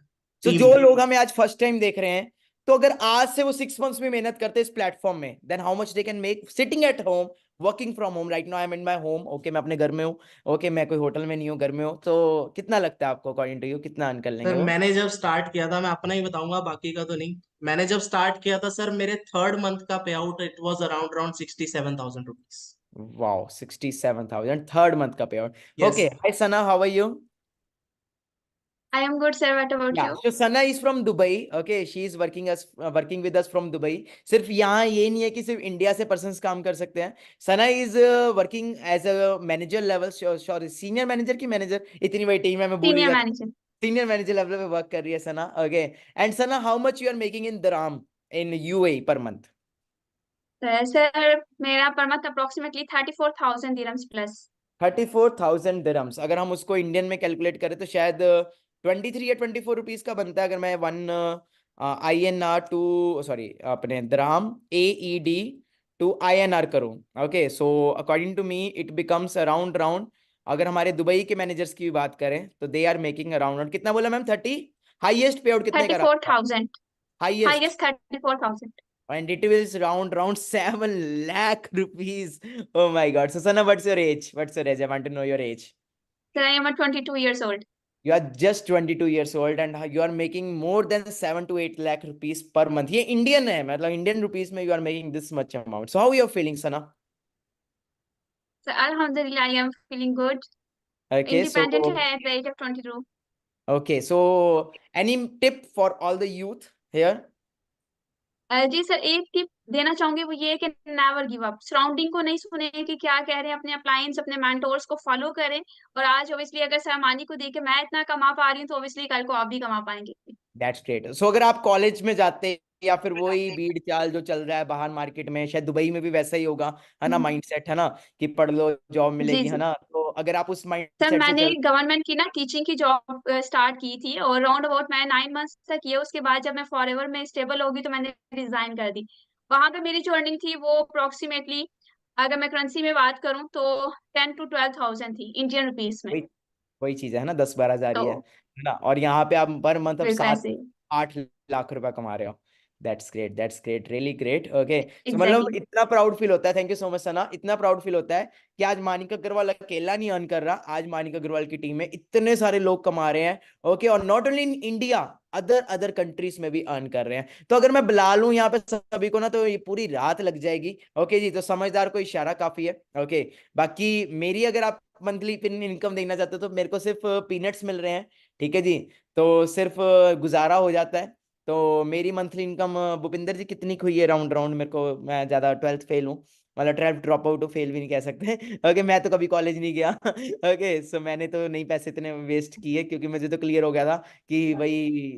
S1: तो
S20: टीम
S1: जो
S20: के।
S1: लोग हमें आज फर्स्ट टाइम देख रहे हैं, तो अगर आज से वो 6 मंथ्स में मेहनत करते हैं इस प्लेटफॉर्म में, then how much they can make sitting at home, working from home. Right now I am in my home. Okay, मैं अपने घर में हूँ। ओके, मैं कोई होटल में नहीं हूँ, घर में हूँ। तो कितना लगता है आपको, अकॉर्डिंग टू यू, कितना अर्न कर लेंगे
S20: सर
S1: वो?
S20: मैंने जब स्टार्ट किया था, मैं अपना ही बताऊंगा बाकी का तो नहीं, मैंने जब स्टार्ट किया था सर, मेरे 3rd मंथ का pay out it was around 67,000 rupees.
S1: Wow, 67,000 third month का pay out.
S20: Yes.
S1: Okay, hi Sana, how are you?
S11: I am good, sir. What about
S1: Yeah,
S11: you?
S1: so Sana is from Dubai. Okay, she is working with us from Dubai. सिर्फ यहाँ ये नहीं है कि सिर्फ India से persons काम कर सकते हैं। Sana is working as a manager level, sorry senior manager की मैनेजर, इतनी बड़ी टीम है मैं भूल ही
S11: Senior
S1: जाता।
S11: manager.
S1: सीनियर मैनेजर लेवल पे वर्क कर रही है Sana. Okay and Sana, how much you are making in dirham in UAE per month?
S11: Sir मेरा per month approximately 34,000 dirhams plus.
S1: 34,000 dirhams. अगर हम उसको इंडियन में कैलकुलेट करें तो शायद 23 या 24 रुपीज का बनता है। अगर मैं 1 INR टू, सॉरी अपने दराम AED टू INR करूं। Okay, so according to me it becomes around अगर हमारे दुबई के मैनेजर्स की भी बात करें तो दे आर मेकिंग अराउंड, कितना बोला मैम? 30? हाईएस्ट पे आउट कितने का रहा?
S11: 34,000।
S1: Highest
S11: highest 34,000।
S1: and it is round 7 lakh rupees. Oh my god. So Sana, what's your age? I want to know your age.
S11: Sir, I am 22 years old.
S1: You are just 22 years old and you are making more than 7 to 8 lakh rupees per month. ये Indian है, मतलब Indian rupees में you are making this much amount. So how you are feeling, Sana?
S11: So Alhamdulillah, I am feeling good.
S1: Okay,
S11: Independent
S1: so
S11: at the age of 22.
S1: okay, so any tip for all the youth here?
S11: जी sir, एक tip देना चाहूंगी, वो ये है कि never give up. Surrounding को नहीं सुने कि क्या कह रहे हैं, अपने अप्लायंस, अपने मेंटोर्स को फॉलो करें। और आज ऑब्वियसली अगर सरमानी को देख के मैं इतना कमा पा रही हूँ, तो ऑब्वियसली कल को आप भी कमा पाएंगे।
S1: That's great. So अगर आप कॉलेज में जाते या फिर वही भीड़ चाल जो चल रहा है बाहर मार्केट में, शायद दुबई में भी वैसा ही होगा, है ना माइंडसेट, है ना कि पढ़ लो जॉब
S11: जी
S1: मिलेगी, है
S11: जी
S1: ना। तो अगर आप उस
S11: सर,
S1: माइंडसेट से
S11: मैंने
S1: चल
S11: गवर्नमेंट की ना टीचिंग की जॉब स्टार्ट की थी और राउंड अबाउट मैं 9 मंथ्स तक किया। उसके बाद जब मैं फॉरएवर में स्टेबल होगी तो मैंने रिजाइन कर दी। वहां पे मेरी जो अर्निंग थी वो अप्रोक्सीमेटली, अगर मैं करेंसी में बात करूं तो 10 to 12 थाउजेंड थी इंडियन रुपीस में।
S1: वही वही चीज है ना, 10-12 हजार ही
S11: तो
S1: है ना। और यहाँ पे आप पर मंथ अब
S11: बिल्कुल ऐसे
S1: 7-8 लाख रुपए कमा रहे हो। That's great, really great. Okay, so मतलब
S11: एग्जैक्टली।
S1: इतना प्राउड फील होता है, thank you so much Sana, इतना प्राउड फील होता है कि आज मानिका अग्रवाल अकेला नहीं अर्न कर रहा, आज मानिका अग्रवाल की टीम में इतने सारे लोग कमा रहे हैं। ओके, और not only in India, other countries में भी अर्न कर रहे हैं। तो अगर मैं बुला लूं यहाँ पे सभी को ना तो ये पूरी रात लग जाएगी। ओके जी, तो समझदार को इशारा काफी है। ओके, बाकी मेरी अगर आप मंथली इनकम देखना चाहते हो तो मेरे को सिर्फ पीनट्स मिल रहे हैं, ठीक है जी, तो सिर्फ गुजारा हो जाता है। तो मेरी मंथली इनकम भूपिंदर जी कितनी की हुई है राउंड राउंड, मेरे को, मैं ज्यादा 12th फेल हूँ, मतलब 12th ड्रॉप आउट, फेल भी नहीं कह सकते। ओके, मैं तो कभी कॉलेज नहीं गया। ओके, सो मैंने तो नहीं पैसे इतने वेस्ट किए, क्योंकि मुझे तो क्लियर हो गया था कि भाई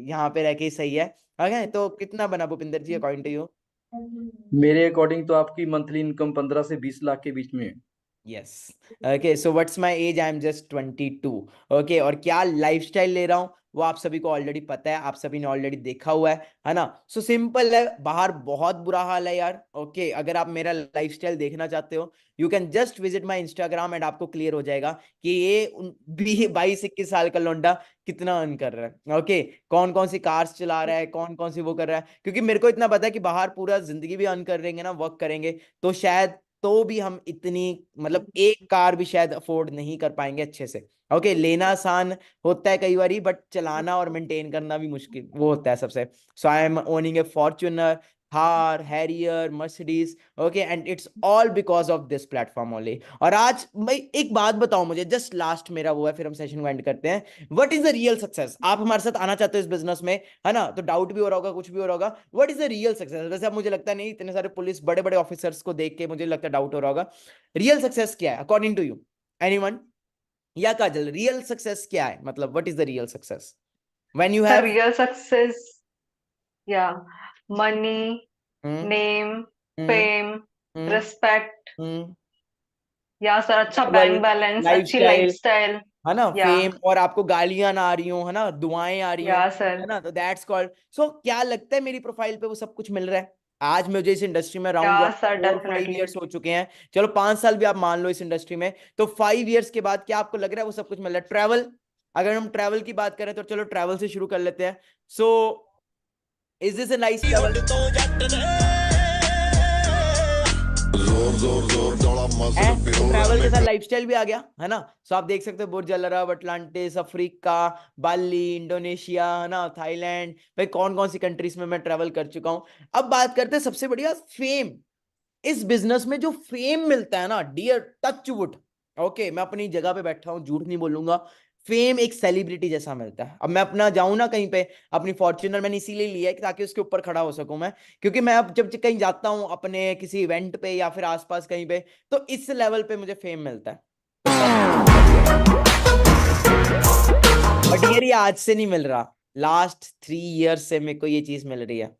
S1: यहाँ पे रह के ही सही है। ओके, तो कितना बना Bhupinder ji according to you?
S5: मेरे अकॉर्डिंग तो आपकी मंथली इनकम 15 से 20 लाख के बीच में है।
S1: Yes, okay, so what's my age, I am just 22। Okay, और क्या लाइफस्टाइल ले रहा हूँ वो आप सभी को ऑलरेडी पता है, आप सभी ने ऑलरेडी देखा हुआ है ना। सो सिंपल है, बाहर बहुत बुरा हाल है यार। ओके, अगर आप मेरा लाइफस्टाइल देखना चाहते हो you can just visit my Instagram and आपको क्लियर हो जाएगा कि ये 22-21 साल का लौंडा कितना अर्न कर रहा है। ओके, कौन कौन सी कार्स चला रहा है, कौन कौन सी वो कर रहा है, क्योंकि मेरे को इतना पता है कि बाहर पूरा जिंदगी भी अर्न कर रहेंगे ना, वर्क करेंगे तो शायद तो भी हम इतनी, मतलब एक कार भी शायद अफोर्ड नहीं कर पाएंगे अच्छे से। ओके, लेना आसान होता है कई बारी, बट चलाना और मेंटेन करना भी मुश्किल वो होता है सबसे। So I am owning a Fortuner, Thar, Harrier, Mercedes. Okay, and it's all because of this platform only. और आज मैं एक बात बताऊं, मुझे जस्ट लास्ट मेरा वो है, फिर हम सेशन को एंड करते हैं। What is the real success? आप हमारे साथ आना चाहते हो इस बिजनेस में, है ना, तो डाउट भी हो रहा होगा, कुछ भी हो रहा होगा। What is the real success? वैसे अब मुझे लगता नहीं, इतने सारे पुलिस बड़े बड़े ऑफिसर्स को देख के मुझे लगता है डाउट हो रहा होगा। रियल सक्सेस क्या है अकॉर्डिंग टू यू? एनीवन? या काजल, रियल सक्सेस क्या है, मतलब what is the real success when you
S12: sir
S1: have
S12: real success, या मनी, नेम, फेम, रिस्पेक्ट, या सर अच्छा बैंक बैलेंस, अच्छी लाइफस्टाइल,
S1: है ना,
S12: या
S1: फेम, और आपको गालियां ना आ रही हो, है ना, दुआएं आ रही हो,
S12: या सर
S1: है ना, तो दैट्स कॉल्ड। सो क्या लगता है मेरी प्रोफाइल पे वो सब कुछ मिल रहा है? आज मुझे इस इंडस्ट्री में
S12: या
S1: राउंड
S12: सर
S1: 4-5
S12: डेफिनेटली
S1: इयर्स हो चुके हैं, चलो 5 साल भी आप मान लो इस इंडस्ट्री में, तो 5 इयर्स के बाद क्या आपको लग रहा है वो सब कुछ मिल रहा है? ट्रैवल, अगर हम ट्रैवल की बात करें तो चलो ट्रैवल से शुरू कर लेते हैं। So is this a nice travel? Travel के साथ लाइफस्टाइल भी आ गया, है ना। सो आप देख सकते हो बुर्ज अल अरब, अटलांटिस, अफ्रीका, बाली, इंडोनेशिया, है ना, थाईलैंड, भाई कौन कौन सी कंट्रीज में मैं ट्रैवल कर चुका हूं। अब बात करते हैं सबसे बढ़िया फेम। इस बिजनेस में जो फेम मिलता है ना, डियर टच वुड, ओके, मैं अपनी जगह पे बैठा हूं, झूठ नहीं बोलूंगा, फेम एक सेलिब्रिटी जैसा मिलता है। अब मैं अपना जाऊं ना कहीं पे, अपनी फॉर्च्यूनर मैंने इसीलिए लिया है ताकि उसके ऊपर खड़ा हो सकूं मैं, क्योंकि मैं अब जब कहीं जाता हूं अपने किसी इवेंट पे या फिर आसपास कहीं पे, तो इस लेवल पे मुझे फेम मिलता है। बट ये आज से नहीं मिल रहा, लास्ट 3 इयर्स से मेरे को ये चीज मिल रही है।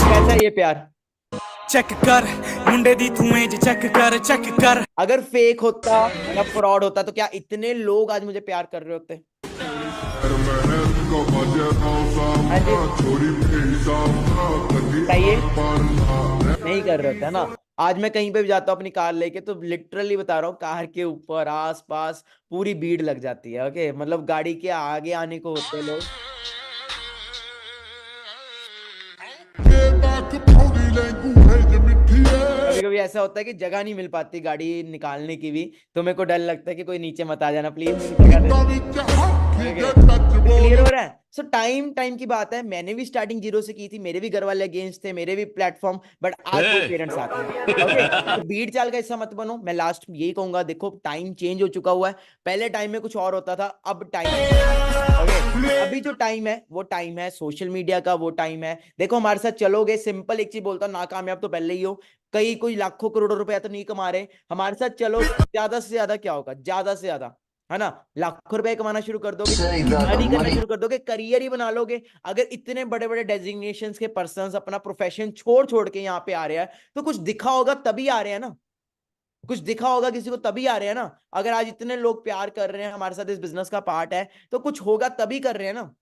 S1: कैसा है ये प्यार?
S16: चेक कर मुंडे दी तू एज चेक कर।
S1: अगर फेक होता या फ्रॉड होता तो क्या इतने लोग आज मुझे प्यार कर रहे होते? नहीं कर रहे होते, है ना। आज मैं कहीं पे भी जाता हूँ अपनी कार लेके, तो लिटरली बता रहा हूँ, कार के ऊपर आस पास पूरी भीड़ लग जाती है। ओके, मतलब गाड़ी के आगे आने को होते लोग। कभी कभी ऐसा होता है कि जगह नहीं मिल पाती गाड़ी निकालने की भी, तो मेरे को डर लगता है कि कोई नीचे मत आ जाना प्लीज। क्लियर हो रहा है? सो टाइम की बात है, मैंने भी स्टार्टिंग 0 से की थी, मेरे भी घर वाले अगेंस्ट थे, मेरे भी प्लेटफॉर्म, बट आज कोई पेरेंट्स आते हैं। ओके, तो भीड़ चाल का हिस्सा मत बनो। मैं लास्ट यही कहूंगा, देखो टाइम चेंज हो चुका हुआ है, पहले टाइम में कुछ और होता था, अब टाइम, अभी जो टाइम है वो टाइम है सोशल मीडिया का, वो टाइम है। देखो हमारे साथ चलोगे, सिंपल एक चीज बोलता हूँ, नाकामयाब तो पहले ही हो, कोई लाखों करोड़ों रुपया तो नहीं कमा रहे, हमारे साथ चलो, ज्यादा से ज्यादा क्या होगा, ज्यादा से ज्यादा है ना, लाखों रुपए कमाना शुरू कर दोगे, स्टडी करना शुरू कर दोगे, करियर ही बना लोगे। अगर इतने बड़े बड़े डेजिग्नेशंस के पर्संस अपना प्रोफेशन छोड़ छोड़ के यहाँ पे आ रहे हैं तो कुछ दिखा होगा तभी आ रहे हैं ना, कुछ दिखा होगा किसी को तभी आ रहे हैं ना। अगर आज इतने लोग प्यार कर रहे हैं हमारे साथ, इस बिजनेस का पार्ट है, तो कुछ होगा तभी कर रहे हैं ना।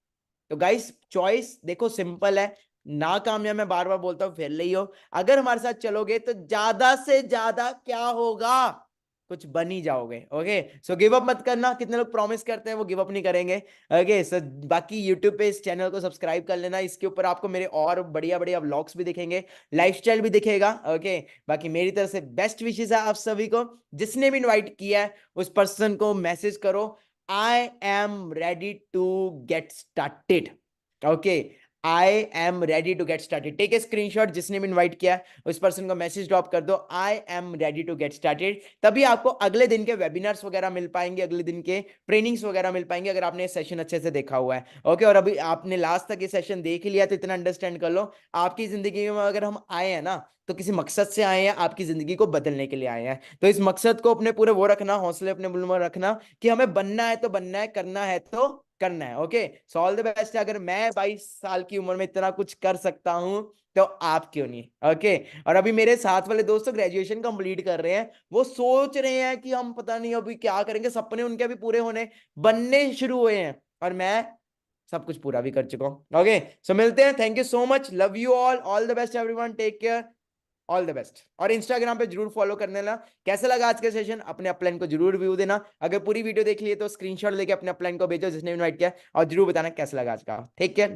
S1: तो गाइस चॉइस देखो सिंपल है, ना कामयाब मैं बार बार बोलता हूं, फेल नहीं हो। अगर हमारे साथ चलोगे तो ज्यादा से ज्यादा क्या होगा, कुछ बन ही जाओगे। ओके, सो गिव अप मत करना। कितने लोग प्रॉमिस करते हैं वो गिव अप नहीं करेंगे। ओके, सो बाकी यूट्यूब पे इस चैनल को सब्सक्राइब कर लेना, इसके ऊपर आपको मेरे और बढ़िया बढ़िया व्लॉग्स भी दिखेंगे, लाइफस्टाइल भी दिखेगा। ओके, बाकी मेरी तरफ से बेस्ट विशेस है आप सभी को। जिसने भी इनवाइट किया है उस पर्सन को मैसेज करो, I am ready to get started. Okay, I am ready to get started. Take a screenshot, जिसने भी इनवाइट किया उस पर्सन को मैसेज ड्रॉप कर दो, I am ready to get started। तभी आपको अगले दिन के वेबिनार्स वगैरह मिल पाएंगे, अगले दिन के ट्रेनिंग्स वगैरह मिल पाएंगे, अगर आपने सेशन अच्छे से देखा हुआ है। ओके, और अभी आपने लास्ट तक ये सेशन देख ही लिया तो इतना अंडरस्टैंड कर लो, आपकी जिंदगी में अगर हम आए हैं ना तो किसी मकसद से आए हैं, आपकी जिंदगी को बदलने के लिए आए हैं। तो इस मकसद को अपने पूरे वो रखना, हौसले अपने बुलंद रखना कि हमें बनना है तो बनना है, करना है तो करना है। Okay, so all the best. अगर मैं 22 साल की उम्र में इतना कुछ कर सकता हूं तो आप क्यों नहीं। ओके, और अभी मेरे साथ वाले दोस्तों ग्रेजुएशन कंप्लीट कर रहे हैं, वो सोच रहे हैं कि हम पता नहीं अभी क्या करेंगे, सपने उनके अभी पूरे होने बनने शुरू हुए हैं, और मैं सब कुछ पूरा भी कर चुका हूं। ओके, सो मिलते हैं, thank you so much, love you all the best everyone, take care, all the best. और इंस्टाग्राम पे जरूर फॉलो करने ना। कैसा लगा आज का सेशन, अपने अपलाइन को जरूर रिव्यू देना। अगर पूरी वीडियो देख लिए तो स्क्रीनशॉट लेके अपने अपलाइन को भेजो जिसने इनवाइट किया, और जरूर बताना कैसा लगा आज का। ठीक है।